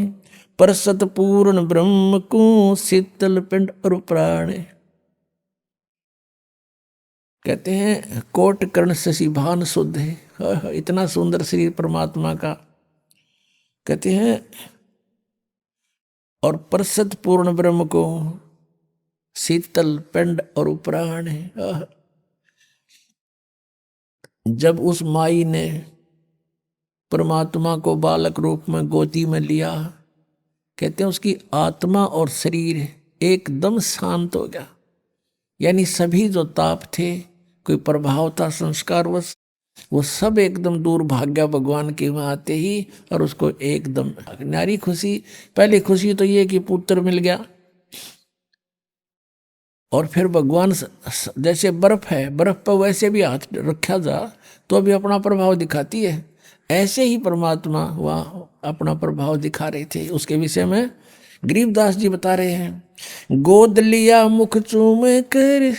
परसत पूर्ण ब्रह्म को शीतल पिंड और प्राणे। कहते हैं कोट कर्ण शशिभान शुद्ध है, इतना सुंदर शरीर परमात्मा का। कहते हैं और परसत पूर्ण ब्रह्म को शीतल पिंड और प्राण है। जब उस माई ने परमात्मा को बालक रूप में गोदी में लिया, कहते हैं उसकी आत्मा और शरीर एकदम शांत हो गया। यानी सभी जो ताप थे, कोई प्रभाव था संस्कारवश, वो सब एकदम दूर भाग गया भगवान के वहाँ आते ही, और उसको एकदम नारी खुशी। पहली खुशी तो ये कि पुत्र मिल गया, और फिर भगवान जैसे बर्फ है, बर्फ पर वैसे भी हाथ रखा जा तो भी अपना प्रभाव दिखाती है, ऐसे ही परमात्मा वहाँ अपना प्रभाव दिखा रहे थे। उसके विषय में गरीबदास जी बता रहे हैं, गोद लिया मुख चूम कर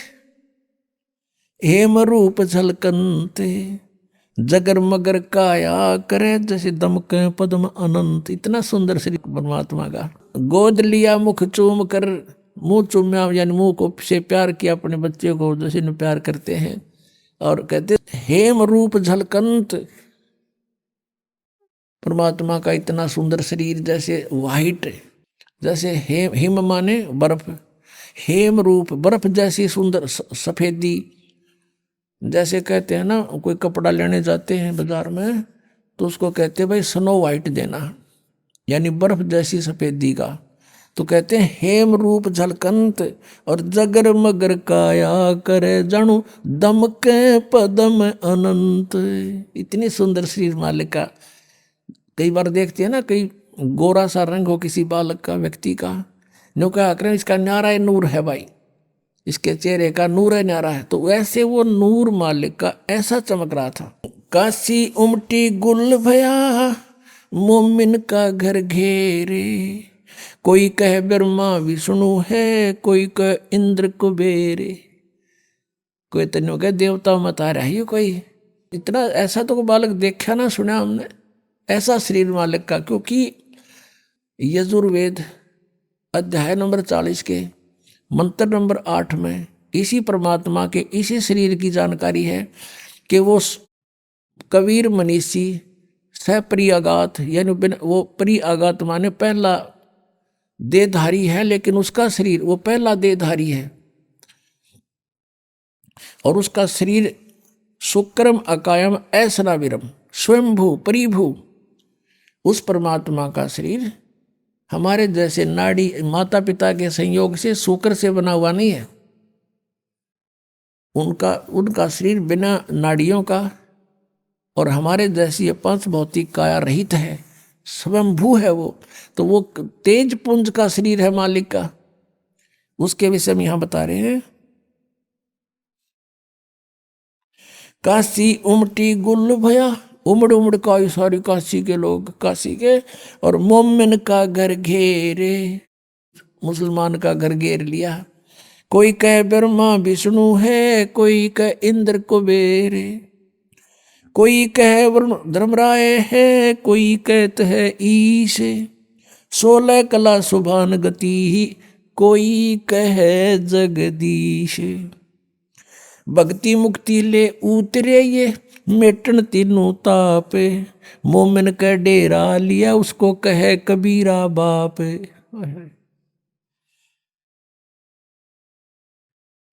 हेम रूप झलकंते, जगर मगर काया करे जैसे दमके पद्म अनंत। इतना सुंदर श्री परमात्मा का। गोद लिया मुख चूम कर, मुंह चूम्या यानी मुंह को से प्यार किया अपने बच्चे को जैसे न प्यार करते हैं। और कहते हेम रूप झलकंत, परमात्मा का इतना सुंदर शरीर जैसे वाइट, जैसे हिम माने बर्फ, हेम रूप बर्फ जैसी सुंदर सफेदी। जैसे कहते हैं ना कोई कपड़ा लेने जाते हैं बाजार में तो उसको कहते हैं भाई स्नो वाइट देना, यानी बर्फ जैसी सफेदी का। तो कहते हैं हेम रूप झलकंत और जगर मगर काया करे जानू दमके पदम अनंत। इतनी सुंदर शरीर मालिक का। कई बार देखते हैं ना, कई गोरा सा रंग हो किसी बालक का, व्यक्ति का, नो क्या करें इसका न्यारा नूर है भाई, इसके चेहरे का नूर है न्यारा है। तो वैसे वो नूर मालिक का ऐसा चमक रहा था। काशी उमटी गुल भया मोमिन का घर घेरे, कोई कह ब्रह्मा विष्णु है, कोई कह इंद्र कुबेरे, कोई तन्यो कह देवता मत आ रहा है। कोई इतना ऐसा तो कोई बालक देखा ना सुना हमने, ऐसा शरीर मालिक का। क्योंकि यजुर्वेद अध्याय नंबर 40 के मंत्र नंबर 8 में इसी परमात्मा के इसी शरीर की जानकारी है कि वो कबीर मनीषी सप्रियागात, यानी वो प्रियागात माने पहला देहधारी है, लेकिन उसका शरीर वो पहला देहधारी है, और उसका शरीर शुक्रम अकायम ऐसनाविरम स्वयंभू परिभू। उस परमात्मा का शरीर हमारे जैसे नाड़ी माता पिता के संयोग से शुक्र से बना हुआ नहीं है। उनका शरीर बिना नाड़ियों का और हमारे जैसी ये पांच भौतिक काया रहित है, स्वयंभू है वो। तो वो तेज पुंज का शरीर है मालिक का, उसके विषय में यहां बता रहे हैं। काशी उमटी गुल भया, उमड़ उमड़ का सारी काशी के लोग, काशी के, और मोमिन का घर घेरे, मुसलमान का घर घेर लिया। कोई कह ब्रह्मा विष्णु है, कोई कह इंद्र कुबेर, कोई कह वरुण धर्मराय है, कोई कहत है ईश, 16 कला सुभान गति, कोई कह जगदीश। भक्ति मुक्ति ले उतरे ये, मेटन तीनों ताप, मोमिन का डेरा लिया, उसको कहे कबीरा बाप।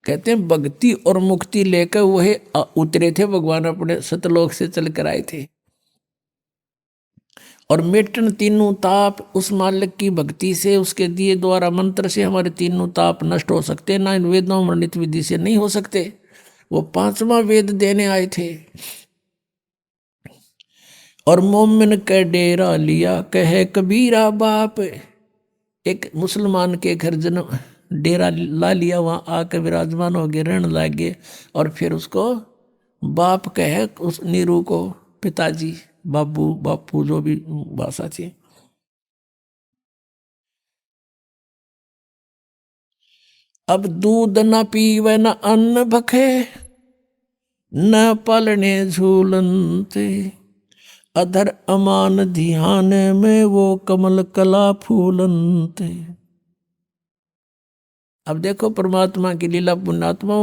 कहते हैं भक्ति और मुक्ति लेकर वह उतरे थे भगवान, अपने सतलोक से चल कर आए थे। और मेटन तीनों ताप, उस मालिक की भक्ति से, उसके दिए द्वारा मंत्र से हमारे तीनों ताप नष्ट हो सकते, ना इन वेदों वर्णित विधि से नहीं हो सकते। वो पांचवा वेद देने आए थे। और मोमिन का डेरा लिया, कहे कबीरा बाप। एक मुसलमान के घर जन्म डेरा ला लिया, वहां आकर विराजमान हो गए, रहने लगे, और फिर उसको बाप कहे, उस नीरू को पिताजी, बाबू, बापू, जो भी भाषा थी। अब दूध न पीवे न अन्न भखे, न पालने झूलनते, अधर अमान ध्यान में वो कमल कला फूलनते। अब देखो परमात्मा की लीला, पुण्यात्मा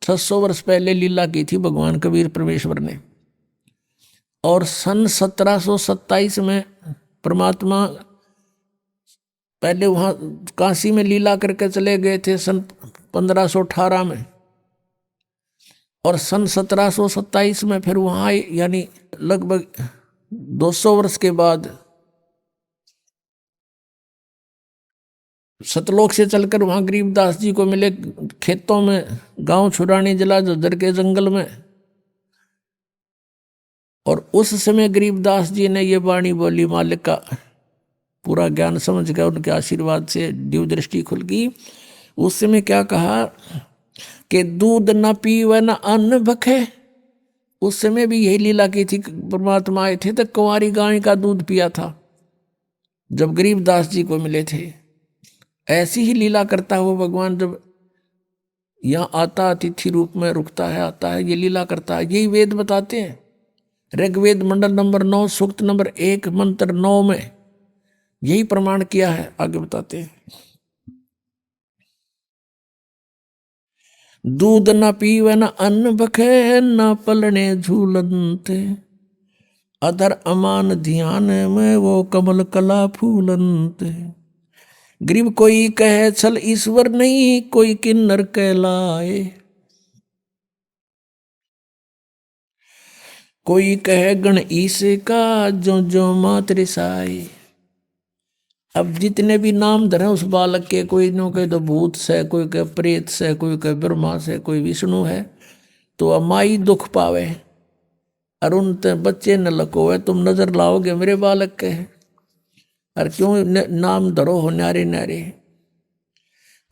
600 वर्ष पहले लीला की थी भगवान कबीर परमेश्वर ने, और सन 1727 में परमात्मा पहले वहां काशी में लीला करके चले गए थे, सन 1518 में, और सन 1727 में फिर वहां आए, यानी लगभग 200 वर्ष के बाद सतलोक से चलकर वहां गरीबदास जी को मिले, खेतों में, गांव छुरानी जिला झज्जर के जंगल में। और उस समय गरीबदास जी ने ये वाणी बोली, मालिक का पूरा ज्ञान समझ गया, उनके आशीर्वाद से दिव्य दृष्टि खुल गई। उस समय क्या कहा कि दूध न पीवे न अन्न भखे। उस समय भी यही लीला की थी, परमात्मा आए थे तो कुंवारी गाय का दूध पिया था जब गरीबदास जी को मिले थे। ऐसी ही लीला करता हुआ भगवान जब यहाँ आता, अतिथि रूप में रुकता है, आता है, ये लीला करता है। यही वेद बताते हैं, ऋग्वेद मंडल नंबर 9 सूक्त नंबर 1 मंत्र 9 में यही प्रमाण किया है। आगे बताते हैं, दूध न पीवे न अन्न भखे, न पलने झूलनते, अधर अमान ध्यान में वो कमल कला फूलनते। गरीब कोई कहे छल ईश्वर नहीं, कोई किन्नर कहलाए, कोई कहे गण ईश का, जो जो मात रिसाए। अब जितने भी नाम धरे उस बालक के, कोई नो कहे तो भूत से, कोई कहे प्रेत से, कोई कहे ब्रह्मा से, कोई विष्णु है, तो अमाई दुख पावे। अरुण ते बच्चे न लकोवे, तुम नजर लाओगे मेरे बालक के, और क्यों नाम धरो हो न्यारे न्यारे।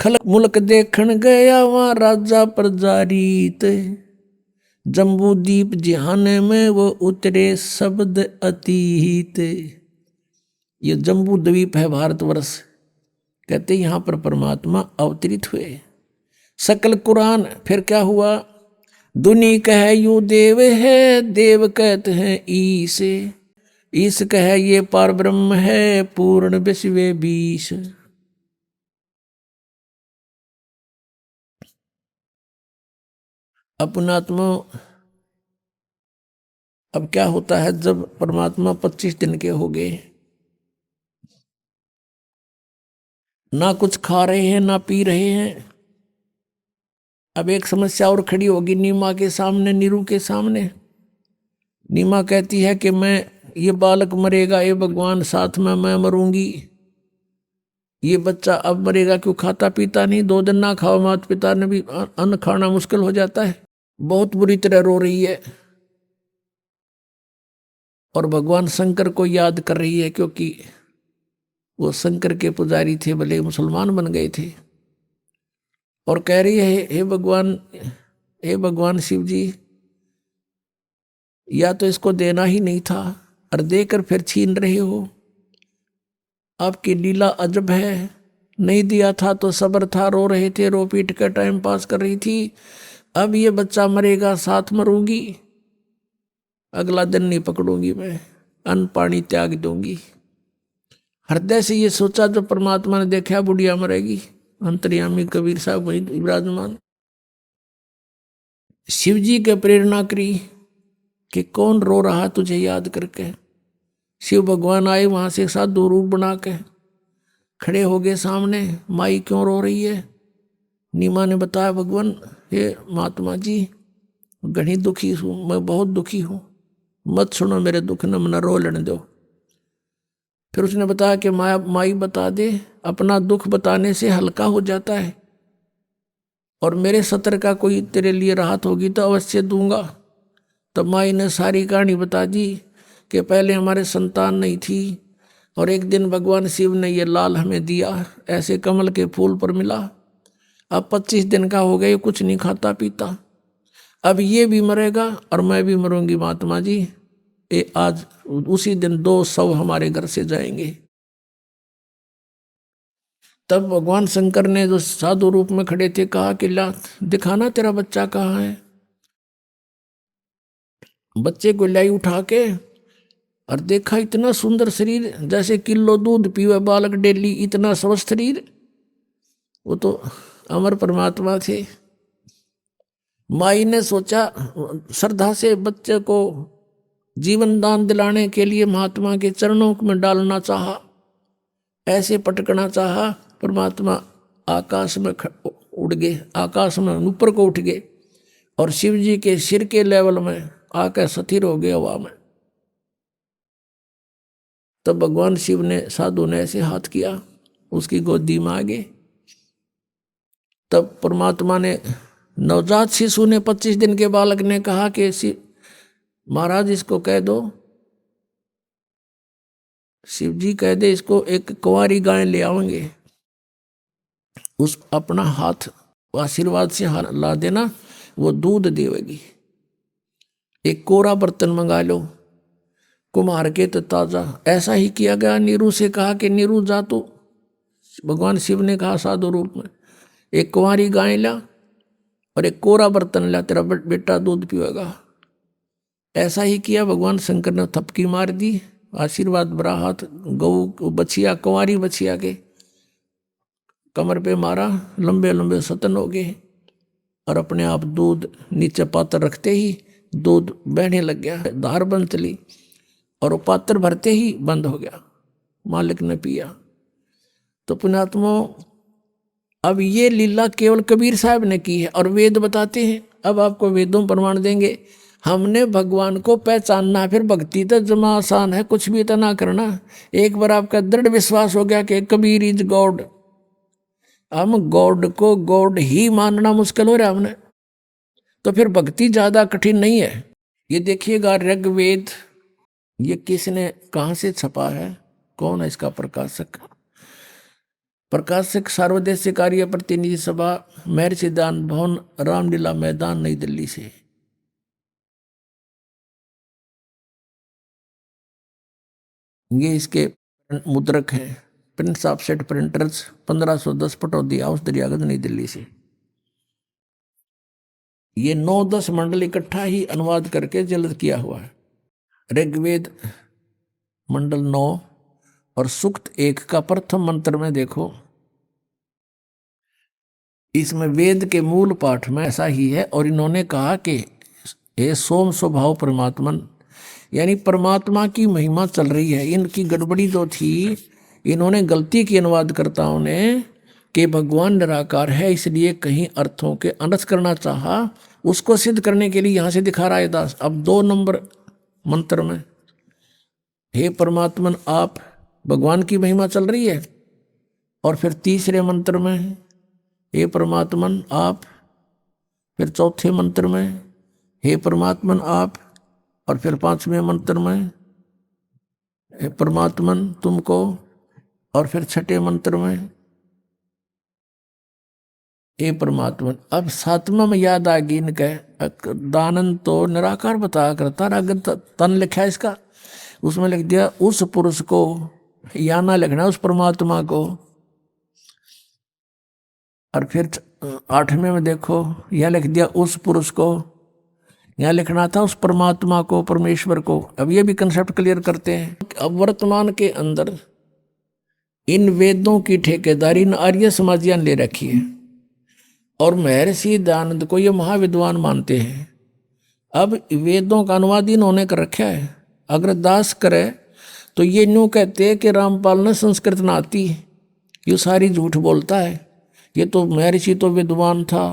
खलक मुल्क देखण गया वहां राजा प्रजा रीत, जम्बू दीप जिहाने में वो उतरे शब्द अतीत। ये जम्बू द्वीप है भारतवर्ष, कहते यहाँ पर परमात्मा अवतरित हुए। सकल कुरान फिर क्या हुआ, दुनी कहे यू देव है, देव कहते हैं ईश, ईश कहे ये पार ब्रह्म है, पूर्ण विश्व बीश। अपनात्मा अब क्या होता है, जब परमात्मा 25 दिन के हो गए, ना कुछ खा रहे हैं ना पी रहे हैं। अब एक समस्या और खड़ी होगी नीमा के सामने, नीरू के सामने। नीमा कहती है कि मैं, ये बालक मरेगा, ये भगवान, साथ में मैं मरूंगी। ये बच्चा अब मरेगा, क्यों खाता पीता नहीं, 2 दिन ना खाओ, माता पिता ने भी अन्न खाना मुश्किल हो जाता है। बहुत बुरी तरह रो रही है और भगवान शंकर को याद कर रही है, क्योंकि वो शंकर के पुजारी थे, भले मुसलमान बन गए थे। और कह रही है, हे भगवान, हे भगवान शिव जी, या तो इसको देना ही नहीं था और देकर फिर छीन रहे हो। आपकी लीला अजब है। नहीं दिया था तो सब्र था, रो रहे थे, रो पीट कर टाइम पास कर रही थी। अब ये बच्चा मरेगा, साथ मरूंगी, अगला दिन नहीं पकड़ूंगी मैं, अन्न पानी त्याग दूंगी। हृदय से ये सोचा जो परमात्मा ने देखा बुढ़िया मरेगी। अंतर्यामी कबीर साहब वहीं विराजमान। शिव जी के प्रेरणा करी कि कौन रो रहा तुझे याद करके। शिव भगवान आए वहां से साधु रूप बना के खड़े हो गए सामने। माई क्यों रो रही है? नीमा ने बताया, भगवान, हे महात्मा जी, घनी दुखी हूँ, मैं बहुत दुखी हूँ, मत सुनो मेरे दुख न, मना रो लेने दो। फिर उसने बताया कि माई बता दे, अपना दुख बताने से हल्का हो जाता है, और मेरे सत्र का कोई तेरे लिए राहत होगी तो अवश्य दूंगा। तो माई ने सारी कहानी बता दी कि पहले हमारे संतान नहीं थी, और एक दिन भगवान शिव ने ये लाल हमें दिया, ऐसे कमल के फूल पर मिला। अब 25 दिन का हो गया, कुछ नहीं खाता पीता। अब ये भी मरेगा और मैं भी मरूंगी महात्मा जी। आज उसी दिन 2 शव हमारे घर से जाएंगे। तब भगवान शंकर ने जो साधु रूप में खड़े थे कहा कि ला दिखाना तेरा बच्चा कहाँ है। बच्चे को लाई उठा के और देखा, इतना सुंदर शरीर, जैसे किलो दूध पीवे बालक डेली, इतना स्वस्थ शरीर। वो तो अमर परमात्मा थे। माई ने सोचा, श्रद्धा से बच्चे को जीवन दान दिलाने के लिए महात्मा के चरणों में डालना चाहा, ऐसे पटकना चाहा। परमात्मा आकाश में उड़ गए, आकाश में ऊपर को उठ गए और शिव जी के सिर के लेवल में आकर स्थिर हो गए हवा में। तब भगवान शिव ने, साधु ने ऐसे हाथ किया, उसकी गोदी में आ गए। तब परमात्मा ने, नवजात शिशु ने, 25 दिन के बालक ने कहा कि महाराज इसको कह दो, शिव जी कह दे इसको, एक कुंवारी गाय ले आएंगे, उस अपना हाथ आशीर्वाद से ला देना, वो दूध देवेगी। एक कोरा बर्तन मंगा लो, कुम्हार के तो ताजा। ऐसा ही किया गया। नीरू से कहा कि नीरू जा तो, भगवान शिव ने कहा साधु रूप में, एक कुंवारी गाय ला और एक कोरा बर्तन ला, तेरा बेटा दूध पिएगा। ऐसा ही किया। भगवान शंकर ने थपकी मार दी, आशीर्वाद भरा हाथ गऊ बछिया, कुंवारी बछिया के कमर पे मारा, लंबे लंबे सतन हो गए और अपने आप दूध नीचे पात्र रखते ही दूध बहने लग गया, धार बंद चली और वो पात्र भरते ही बंद हो गया। मालिक ने पिया। तो पुण्यात्मा, अब ये लीला केवल कबीर साहब ने की है और वेद बताते हैं। अब आपको वेदों प्रमाण देंगे। हमने भगवान को पहचानना, फिर भक्ति तो जमा आसान है, कुछ भी तो ना करना। एक बार आपका दृढ़ विश्वास हो गया कि कबीर इज गॉड, हम गॉड को गॉड ही मानना मुश्किल हो रहा हमने, तो फिर भक्ति ज्यादा कठिन नहीं है। ये देखिएगा ऋग्वेद, ये किसने कहाँ से छपा है, कौन है इसका प्रकाशक? प्रकाशक सार्वदेशिक कार्य प्रतिनिधि सभा, महर्षि दान भवन, रामलीला मैदान, नई दिल्ली से। ये इसके मुद्रक हैं, Prince offset printers, 1510 Pataudi house, Daryaganj, नई दिल्ली से। ये 9-10 मंडल इकट्ठा ही अनुवाद करके जल्द किया हुआ है। ऋग्वेद मंडल 9 और सूक्त 1 का प्रथम मंत्र में देखो, इसमें वेद के मूल पाठ में ऐसा ही है। और इन्होंने कहा कि हे सोम स्वभाव परमात्मन, यानी परमात्मा की महिमा चल रही है। इनकी गड़बड़ी जो थी, इन्होंने गलती की अनुवादकर्ताओं ने कि भगवान निराकार है, इसलिए कहीं अर्थों के अनर्थ करना चाहा। उसको सिद्ध करने के लिए यहाँ से दिखा रहा है दास। अब 2 नंबर मंत्र में हे परमात्मन आप, भगवान की महिमा चल रही है। और फिर तीसरे मंत्र में हे परमात्मन आप, फिर चौथे मंत्र में हे परमात्मन आप, और फिर 5वें मंत्र में हे परमात्मन तुमको, और फिर 6ठे मंत्र में हे परमात्मन। अब 7वां में याद आ गई इनके, दानंद तो निराकार बताया करता, अगर तन लिखा है इसका, उसमें लिख दिया उस पुरुष को, या ना लिखना उस परमात्मा को। और फिर 8वें में देखो, यह लिख दिया उस पुरुष को, यहाँ लिखना था उस परमात्मा को, परमेश्वर को। अब ये भी कंसेप्ट क्लियर करते हैं। अब वर्तमान के अंदर इन वेदों की ठेकेदारी इन आर्य समाजियां ले रखी है और महर्षि दयानंद को ये महाविद्वान मानते हैं। अब वेदों का अनुवाद इन्होंने कर रखा है। अगर दास करे तो ये न्यू कहते हैं कि रामपाल ने संस्कृत ना आती, ये सारी झूठ बोलता है, ये तो महर्षि तो विद्वान था,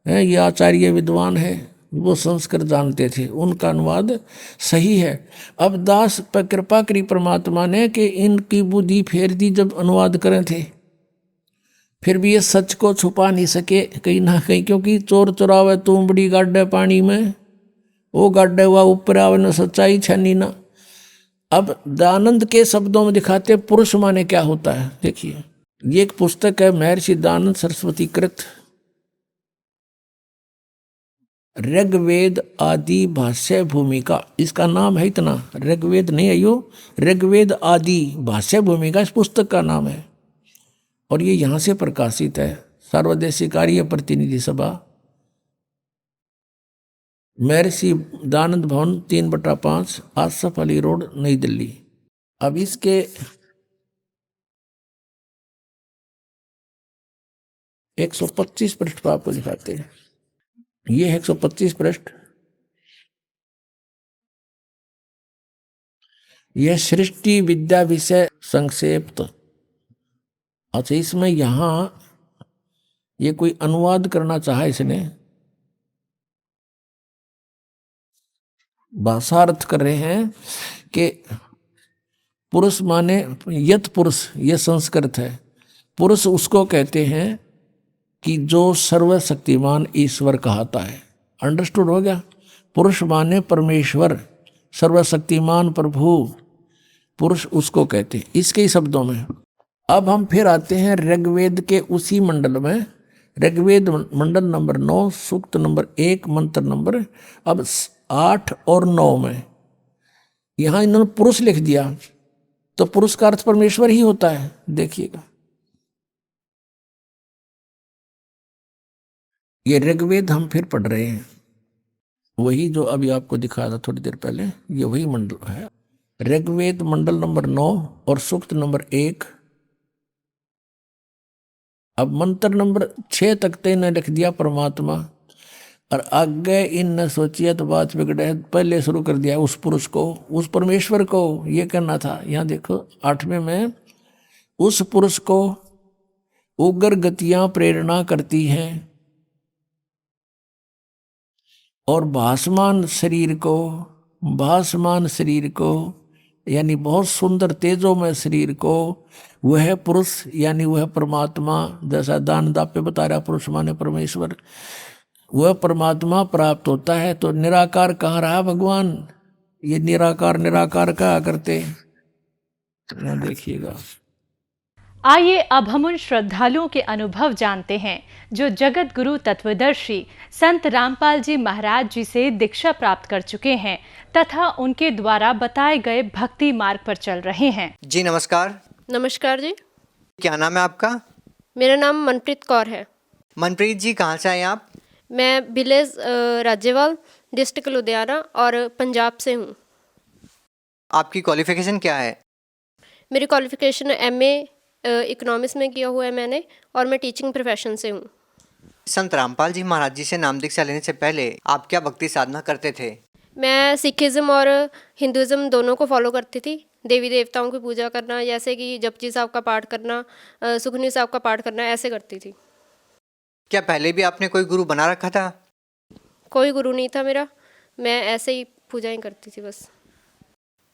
है ये आचार्य विद्वान है, वो संस्कृत जानते थे, उनका अनुवाद सही है। अब दास पर कृपा करी परमात्मा ने कि इनकी बुद्धि फेर दी जब अनुवाद करें थे, फिर भी ये सच को छुपा नहीं सके कहीं ना कहीं, क्योंकि चोर चुरावे तुम बड़ी गाड्डे पानी में, वो गाड्डे हुआ ऊपर आवे न सच्चाई छनी ना। अब दयानंद के शब्दों में दिखाते पुरुष माने क्या होता है। देखिए ये एक पुस्तक है महर्षि दयानंद सरस्वती कृत ऋग्वेद आदि भाष्य भूमिका, इसका नाम है इतना, ऋग्वेद नहीं है यो, ऋग्वेद आदि भाष्य भूमिका इस पुस्तक का नाम है। और ये यहाँ से प्रकाशित है, सर्वदेशीय कार्य प्रतिनिधि सभा, महर्षि दयानंद भवन 3/5 आसफ अली रोड नई दिल्ली। अब इसके 125 पृष्ठ पर आपको दिखाते हैं। ये 125 पृष्ठ, यह सृष्टि विद्या विषय संक्षेप। अच्छा इसमें यहाँ ये कोई अनुवाद करना चाहा इसने, भाषार्थ कर रहे हैं कि पुरुष माने यत पुरुष, ये संस्कृत है, पुरुष उसको कहते हैं कि जो सर्वशक्तिमान ईश्वर कहता है। अंडरस्टूड हो गया? पुरुष माने परमेश्वर, सर्वशक्तिमान प्रभु, पुरुष उसको कहते हैं इसके ही शब्दों में। अब हम फिर आते हैं ऋग्वेद के उसी मंडल में, ऋग्वेद मंडल नंबर 9 सूक्त नंबर 1 मंत्र नंबर अब 8 और 9 में यहाँ इन्होंने पुरुष लिख दिया, तो पुरुष का अर्थ परमेश्वर ही होता है। देखिएगा ये ऋग्वेद हम फिर पढ़ रहे हैं, वही जो अभी आपको दिखाया था थोड़ी देर पहले, ये वही मंडल है, ऋग्वेद मंडल नंबर 9 और सूक्त नंबर 1। अब मंत्र नंबर 6 तक तो इन्हें लिख दिया परमात्मा, और आगे इन सोचिए तो बात बिगड़े, पहले शुरू कर दिया उस पुरुष को, उस परमेश्वर को ये करना था। यहाँ देखो 8वें में उस पुरुष को उग्र गतियां प्रेरणा करती हैं और भासमान शरीर को यानी बहुत सुंदर तेजोमय शरीर को वह पुरुष यानी वह परमात्मा, जैसा दान दापे बता रहा पुरुष माने परमेश्वर, वह परमात्मा प्राप्त होता है। तो निराकार कहाँ रहा भगवान, ये निराकार कहा करते। यहाँ देखिएगा, आइए अब हम उन श्रद्धालुओं के अनुभव जानते हैं जो जगत गुरु तत्वदर्शी संत रामपाल जी महाराज जी से दीक्षा प्राप्त कर चुके हैं तथा उनके द्वारा बताए गए भक्ति मार्ग पर चल रहे हैं। जी नमस्कार। नमस्कार जी। क्या नाम है आपका? मेरा नाम मनप्रीत कौर है। मनप्रीत जी कहाँ से आए आप? मैं विलेज राज्यवाल डिस्ट्रिक्ट लुधियाना और पंजाब से हूँ। आपकी क्वालिफिकेशन क्या है? मेरी क्वालिफिकेशन MA इकोनॉमिक्स में किया हुआ है मैंने, और मैं टीचिंग प्रोफेशन से हूँ। संत रामपाल जी महाराज जी से नाम दीक्षा लेने से पहले आप क्या भक्ति साधना करते थे? मैं सिखिज़्म और हिंदुज़्म दोनों को फॉलो करती थी। देवी देवताओं की पूजा करना, जैसे कि जपजी साहब का पाठ करना, सुखनी साहब का पाठ करना, ऐसे करती थी। क्या पहले भी आपने कोई गुरु बना रखा था? कोई गुरु नहीं था मेरा, मैं ऐसे ही पूजाएं करती थी बस।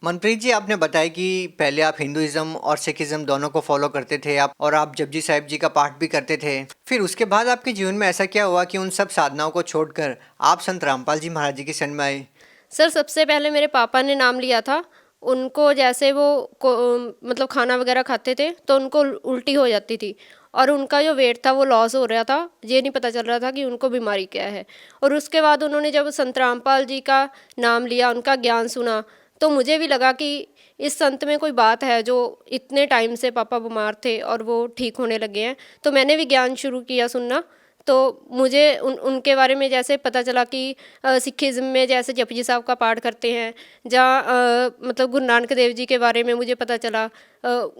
मनप्रीत जी, आपने बताया कि पहले आप हिंदुइज्म और सिखिज्म दोनों को फॉलो करते थे आप, और आप जपजी साहिब जी का पाठ भी करते थे। फिर उसके बाद आपके जीवन में ऐसा क्या हुआ कि उन सब साधनाओं को छोड़कर आप संत रामपाल जी महाराज जी की शरण में आए? सर, सबसे पहले मेरे पापा ने नाम लिया था। उनको जैसे वो मतलब खाना वगैरह खाते थे तो उनको उल्टी हो जाती थी, और उनका जो वेट था वो लॉस हो रहा था। ये नहीं पता चल रहा था कि उनको बीमारी क्या है। और उसके बाद उन्होंने जब संत रामपाल जी का नाम लिया, उनका ज्ञान सुना, तो मुझे भी लगा कि इस संत में कोई बात है, जो इतने टाइम से पापा बीमार थे और वो ठीक होने लगे हैं। तो मैंने भी ज्ञान शुरू किया सुनना। तो मुझे उनके बारे में जैसे पता चला कि सिखिज़्म में जैसे जपजी साहब का पाठ करते हैं, जहाँ मतलब गुरु नानक देव जी के बारे में मुझे पता चला।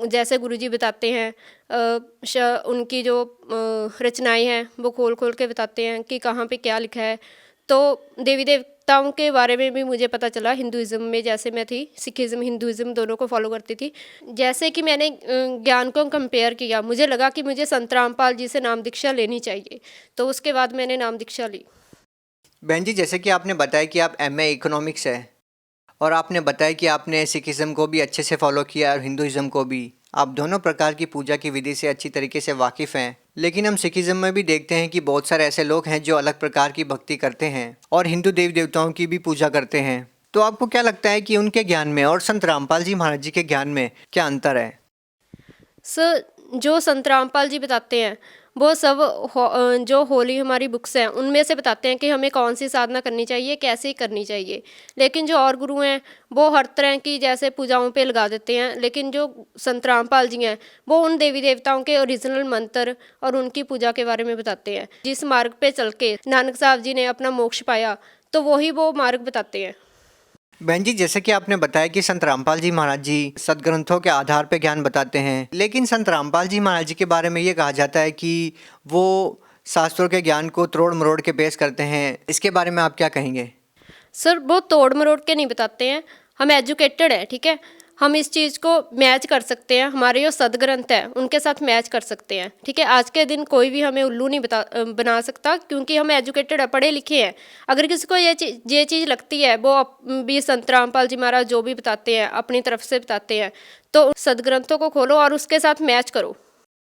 जैसे गुरुजी बताते हैं, उनकी जो रचनाएं हैं वो खोल खोल के बताते हैं कि कहाँ पे क्या लिखा है। तो देवी देवताओं के बारे में भी मुझे पता चला। हिंदुइज़्म में जैसे मैं थी, सिखिज़्म हिंदुइज़्म दोनों को फॉलो करती थी। जैसे कि मैंने ज्ञान को कंपेयर किया, मुझे लगा कि मुझे संत रामपाल जी से नाम दीक्षा लेनी चाहिए, तो उसके बाद मैंने नाम दीक्षा ली। बहन जी, जैसे कि आपने बताया कि आप MA इकोनॉमिक्स है, और आपने बताया कि आपने सिखिज्म को भी अच्छे से फॉलो किया और हिंदुइज्म को भी। आप दोनों प्रकार की पूजा की विधि से अच्छी तरीके से वाकिफ़ हैं। लेकिन हम सिखिज्म में भी देखते हैं कि बहुत सारे ऐसे लोग हैं जो अलग प्रकार की भक्ति करते हैं और हिंदू देवी देवताओं की भी पूजा करते हैं। तो आपको क्या लगता है कि उनके ज्ञान में और संत रामपाल जी महाराज जी के ज्ञान में क्या अंतर है? सर, जो संत रामपाल जी बताते हैं वो सब जो होली हमारी बुक्स हैं उनमें से बताते हैं कि हमें कौन सी साधना करनी चाहिए, कैसे करनी चाहिए। लेकिन जो और गुरु हैं वो हर तरह की जैसे पूजाओं पे लगा देते हैं। लेकिन जो संत रामपाल जी हैं वो उन देवी देवताओं के ओरिजिनल मंत्र और उनकी पूजा के बारे में बताते हैं। जिस मार्ग पे चल के नानक साहब जी ने अपना मोक्ष पाया, तो वही वो मार्ग बताते हैं। बहन जी, जैसे कि आपने बताया कि संत रामपाल जी महाराज जी सदग्रंथों के आधार पर ज्ञान बताते हैं, लेकिन संत रामपाल जी महाराज जी के बारे में ये कहा जाता है कि वो शास्त्रों के ज्ञान को तोड़ मरोड़ के पेश करते हैं। इसके बारे में आप क्या कहेंगे? सर, वो तोड़ मरोड़ के नहीं बताते हैं। हम एजुकेटेड है, ठीक है, हम इस चीज़ को मैच कर सकते हैं। हमारे जो सदग्रंथ है उनके साथ मैच कर सकते हैं, ठीक है। आज के दिन कोई भी हमें उल्लू नहीं बना सकता, क्योंकि हम एजुकेटेड है, पढ़े लिखे हैं। अगर किसी को ये चीज़ लगती है, वो भी संत रामपाल जी महाराज जो भी बताते हैं अपनी तरफ से बताते हैं, तो सदग्रंथों को खोलो और उसके साथ मैच करो।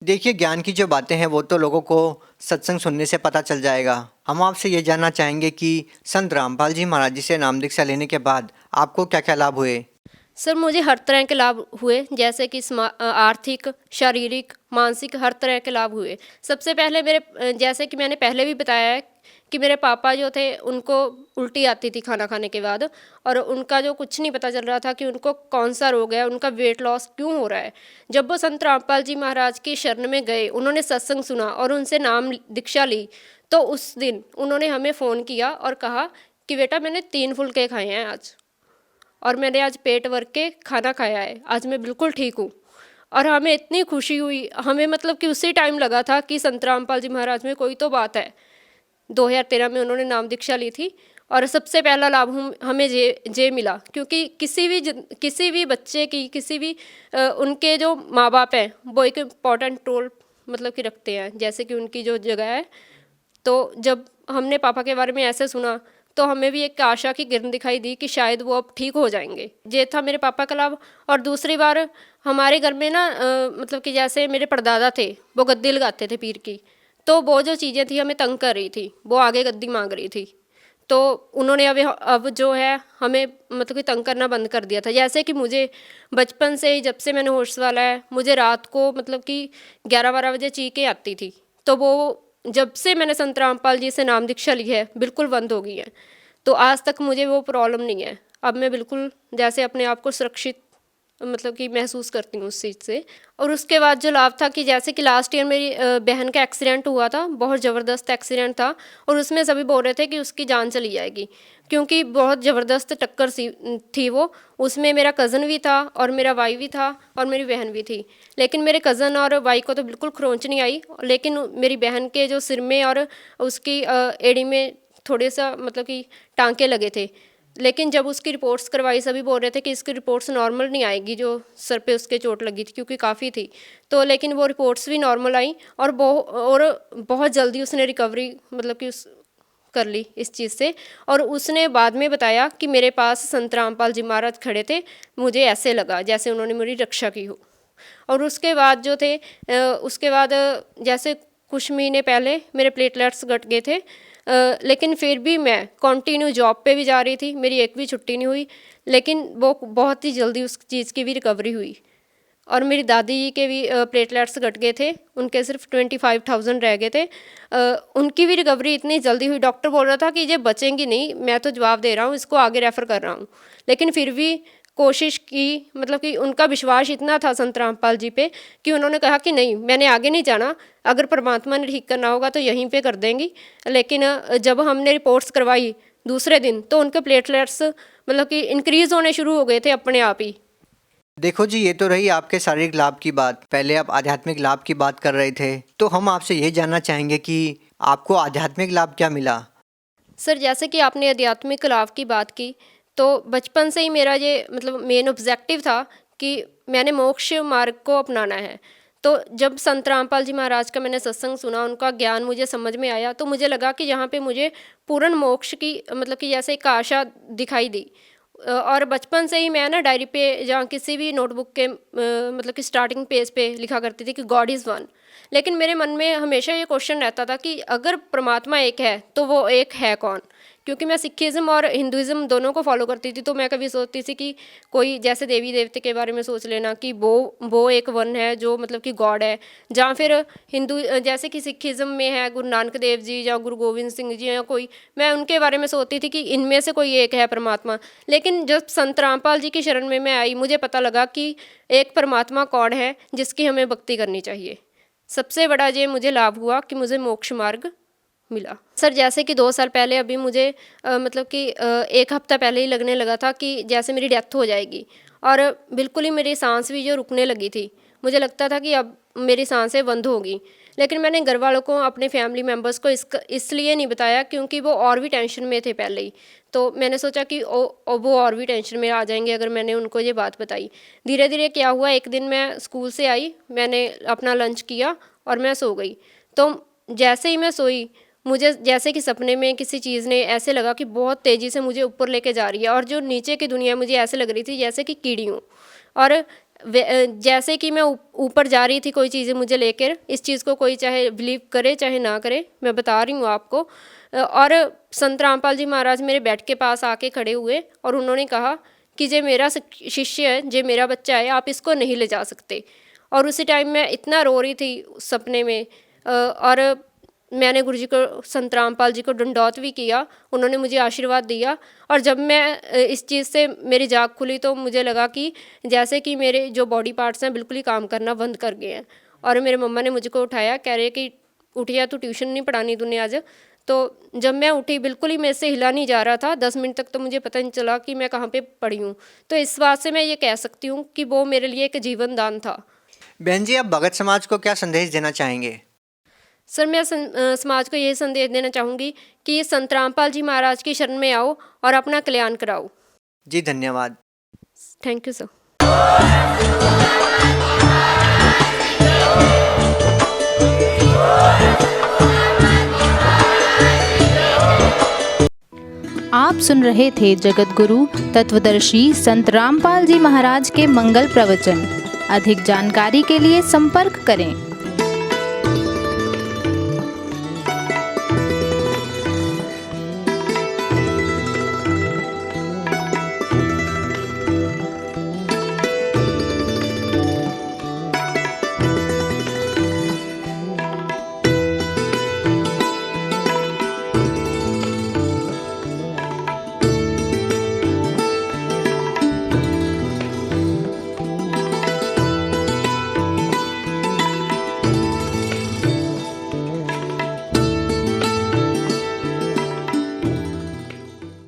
देखिए, ज्ञान की जो बातें हैं वो तो लोगों को सत्संग सुनने से पता चल जाएगा। हम आपसे ये जानना चाहेंगे कि संत रामपाल जी महाराज जी से नाम दीक्षा लेने के बाद आपको क्या क्या लाभ हुए? सर, मुझे हर तरह के लाभ हुए, जैसे कि आर्थिक, शारीरिक, मानसिक, हर तरह के लाभ हुए। सबसे पहले मेरे जैसे कि मैंने पहले भी बताया है कि मेरे पापा जो थे उनको उल्टी आती थी खाना खाने के बाद, और उनका जो कुछ नहीं पता चल रहा था कि उनको कौन सा रोग है, उनका वेट लॉस क्यों हो रहा है। जब वो संत रामपाल जी महाराज की शरण में गए, उन्होंने सत्संग सुना और उनसे नाम दीक्षा ली, तो उस दिन उन्होंने हमें फ़ोन किया और कहा कि बेटा, मैंने 3 फुलके खाए हैं आज, और मैंने आज पेट भर के खाना खाया है, आज मैं बिल्कुल ठीक हूँ। और हमें इतनी खुशी हुई, हमें मतलब कि उसी टाइम लगा था कि संत रामपाल जी महाराज में कोई तो बात है। 2013 में उन्होंने नाम दीक्षा ली थी, और सबसे पहला लाभ हमें ये मिला, क्योंकि किसी भी बच्चे की उनके जो माँ बाप हैं वो एक इम्पॉर्टेंट रोल मतलब कि रखते हैं, जैसे कि उनकी जो जगह है। तो जब हमने पापा के बारे में ऐसे सुना, तो हमें भी एक आशा की किरण दिखाई दी कि शायद वो अब ठीक हो जाएंगे। ये था मेरे पापा का लाभ। और दूसरी बार हमारे घर में ना मतलब कि जैसे मेरे परदादा थे, वो गद्दी लगाते थे पीर की, तो वो जो चीज़ें थी हमें तंग कर रही थी, वो आगे गद्दी मांग रही थी, तो उन्होंने अब जो है हमें मतलब कि तंग करना बंद कर दिया था। जैसे कि मुझे बचपन से ही, जब से मैंने होश वाला है, मुझे रात को मतलब कि 11-12 बजे चीखें आती थी, तो वो जब से मैंने संत रामपाल जी से नाम दीक्षा ली है बिल्कुल बंद हो गई है। तो आज तक मुझे वो प्रॉब्लम नहीं है। अब मैं बिल्कुल जैसे अपने आप को सुरक्षित मतलब कि महसूस करती हूँ उस चीज़ से। और उसके बाद जो लाभ था कि जैसे कि लास्ट ईयर मेरी बहन का एक्सीडेंट हुआ था, बहुत ज़बरदस्त एक्सीडेंट था, और उसमें सभी बोल रहे थे कि उसकी जान चली जाएगी, क्योंकि बहुत ज़बरदस्त टक्कर थी वो। उसमें मेरा कज़न भी था और मेरा भाई भी था और मेरी बहन भी थी। लेकिन मेरे कज़न और भाई को तो बिल्कुल खरोंच नहीं आई, लेकिन मेरी बहन के जो सिर में और उसकी एड़ी में थोड़े सा मतलब कि टांके लगे थे। लेकिन जब उसकी रिपोर्ट्स करवाई सभी बोल रहे थे कि इसकी रिपोर्ट्स नॉर्मल नहीं आएगी, जो सर पे उसके चोट लगी थी क्योंकि काफ़ी थी। तो लेकिन वो रिपोर्ट्स भी नॉर्मल आई और बहुत जल्दी उसने रिकवरी मतलब कि कर ली इस चीज़ से। और उसने बाद में बताया कि मेरे पास संत रामपाल जी महाराज खड़े थे, मुझे ऐसे लगा जैसे उन्होंने मेरी रक्षा की हो। और उसके बाद जो थे उसके बाद जैसे कुछ महीने पहले मेरे प्लेटलेट्स घट गए थे, लेकिन फिर भी मैं कंटिन्यू जॉब पे भी जा रही थी, मेरी एक भी छुट्टी नहीं हुई, लेकिन वो बहुत ही जल्दी उस चीज़ की भी रिकवरी हुई। और मेरी दादी जी के भी प्लेटलेट्स घट गए थे, उनके सिर्फ 25,000 रह गए थे, उनकी भी रिकवरी इतनी जल्दी हुई। डॉक्टर बोल रहा था कि ये बचेंगी नहीं, मैं तो जवाब दे रहा हूँ, इसको आगे रेफ़र कर रहा हूँ, लेकिन फिर भी कोशिश की, मतलब कि उनका विश्वास इतना था संत रामपाल जी पे कि उन्होंने कहा कि नहीं, मैंने आगे नहीं जाना, अगर परमात्मा ने ठीक करना होगा तो यहीं पे कर देंगी। लेकिन जब हमने रिपोर्ट्स करवाई दूसरे दिन तो उनके प्लेटलेट्स मतलब कि इंक्रीज़ होने शुरू हो गए थे अपने आप ही। देखो जी, ये तो रही आपके शारीरिक लाभ की बात। पहले आप आध्यात्मिक लाभ की बात कर रहे थे, तो हम आपसे ये जानना चाहेंगे कि आपको आध्यात्मिक लाभ क्या मिला? सर, जैसे कि आपने आध्यात्मिक लाभ की बात की, तो बचपन से ही मेरा ये मतलब मेन ऑब्जेक्टिव था कि मैंने मोक्ष मार्ग को अपनाना है। तो जब संत रामपाल जी महाराज का मैंने सत्संग सुना, उनका ज्ञान मुझे समझ में आया, तो मुझे लगा कि यहाँ पे मुझे पूर्ण मोक्ष की मतलब कि जैसे एक आशा दिखाई दी। और बचपन से ही मैं ना डायरी पे या किसी भी नोटबुक के मतलब कि स्टार्टिंग पेज पे लिखा करती थी कि गॉड इज़ वन। लेकिन मेरे मन में हमेशा ये क्वेश्चन रहता था कि अगर परमात्मा एक है तो वो एक है कौन? क्योंकि मैं सिखिज़्म और हिंदुज़्म दोनों को फॉलो करती थी, तो मैं कभी सोचती थी कि कोई जैसे देवी देवते के बारे में सोच लेना कि वो एक वन है जो मतलब कि गॉड है, या फिर हिंदू जैसे कि सिखिज़्म में है गुरु नानक देव जी या गुरु गोविंद सिंह जी या कोई, मैं उनके बारे में सोचती थी कि इनमें से कोई एक है परमात्मा। लेकिन जब संत रामपाल जी की शरण में मैं आई, मुझे पता लगा कि एक परमात्मा कौन है जिसकी हमें भक्ति करनी चाहिए। सबसे बड़ा ये मुझे लाभ हुआ कि मुझे मोक्ष मार्ग मिला। सर, जैसे कि 2 साल पहले अभी मुझे मतलब कि 1 हफ्ता पहले ही लगने लगा था कि जैसे मेरी डेथ हो जाएगी, और बिल्कुल ही मेरी सांस भी जो रुकने लगी थी, मुझे लगता था कि अब मेरी सांसें बंद होगी। लेकिन मैंने घर वालों को, अपने फैमिली मेम्बर्स को इसलिए नहीं बताया क्योंकि वो और भी टेंशन में थे पहले ही। तो मैंने सोचा कि वो और भी टेंशन में आ जाएंगे अगर मैंने उनको ये बात बताई। धीरे धीरे क्या हुआ, एक दिन मैं स्कूल से आई, मैंने अपना लंच किया और मैं सो गई। तो जैसे ही मैं सोई, मुझे जैसे कि सपने में किसी चीज़ ने ऐसे लगा कि बहुत तेज़ी से मुझे ऊपर लेके जा रही है, और जो नीचे की दुनिया मुझे ऐसे लग रही थी जैसे कि कीड़ी हूँ। और जैसे कि मैं ऊपर जा रही थी कोई चीज़ें मुझे लेकर, इस चीज़ को कोई चाहे बिलीव करे चाहे ना करे, मैं बता रही हूँ आपको। और संत रामपाल जी महाराज मेरे बेड के पास आके खड़े हुए और उन्होंने कहा कि जे मेरा शिष्य है, जे मेरा बच्चा है, आप इसको नहीं ले जा सकते। और उसी टाइम मैं इतना रो रही थी सपने में, और मैंने गुरुजी को, संत रामपाल जी को दंडौत भी किया, उन्होंने मुझे आशीर्वाद दिया। और जब मैं इस चीज़ से मेरी जाग खुली तो मुझे लगा कि जैसे कि मेरे जो बॉडी पार्ट्स हैं बिल्कुल ही काम करना बंद कर गए हैं। और मेरे मम्मा ने मुझको उठाया, कह रहे कि उठिया, तो ट्यूशन नहीं पढ़ानी तूने आज। तो जब मैं उठी, बिल्कुल ही मेरे से हिला नहीं जा रहा था, 10 मिनट तक तो मुझे पता नहीं चला कि मैं कहाँ पे पड़ी हूँ। तो इस बात से मैं ये कह सकती हूँ कि वो मेरे लिए एक जीवन दान था। बहन जी, आप भगत समाज को क्या संदेश देना चाहेंगे? सर, मैं समाज को यही संदेश देना चाहूँगी कि संत रामपाल जी महाराज की शरण में आओ और अपना कल्याण कराओ। जी धन्यवाद। Thank you sir. आप सुन रहे थे जगत गुरु तत्वदर्शी संत रामपाल जी महाराज के मंगल प्रवचन। अधिक जानकारी के लिए संपर्क करें।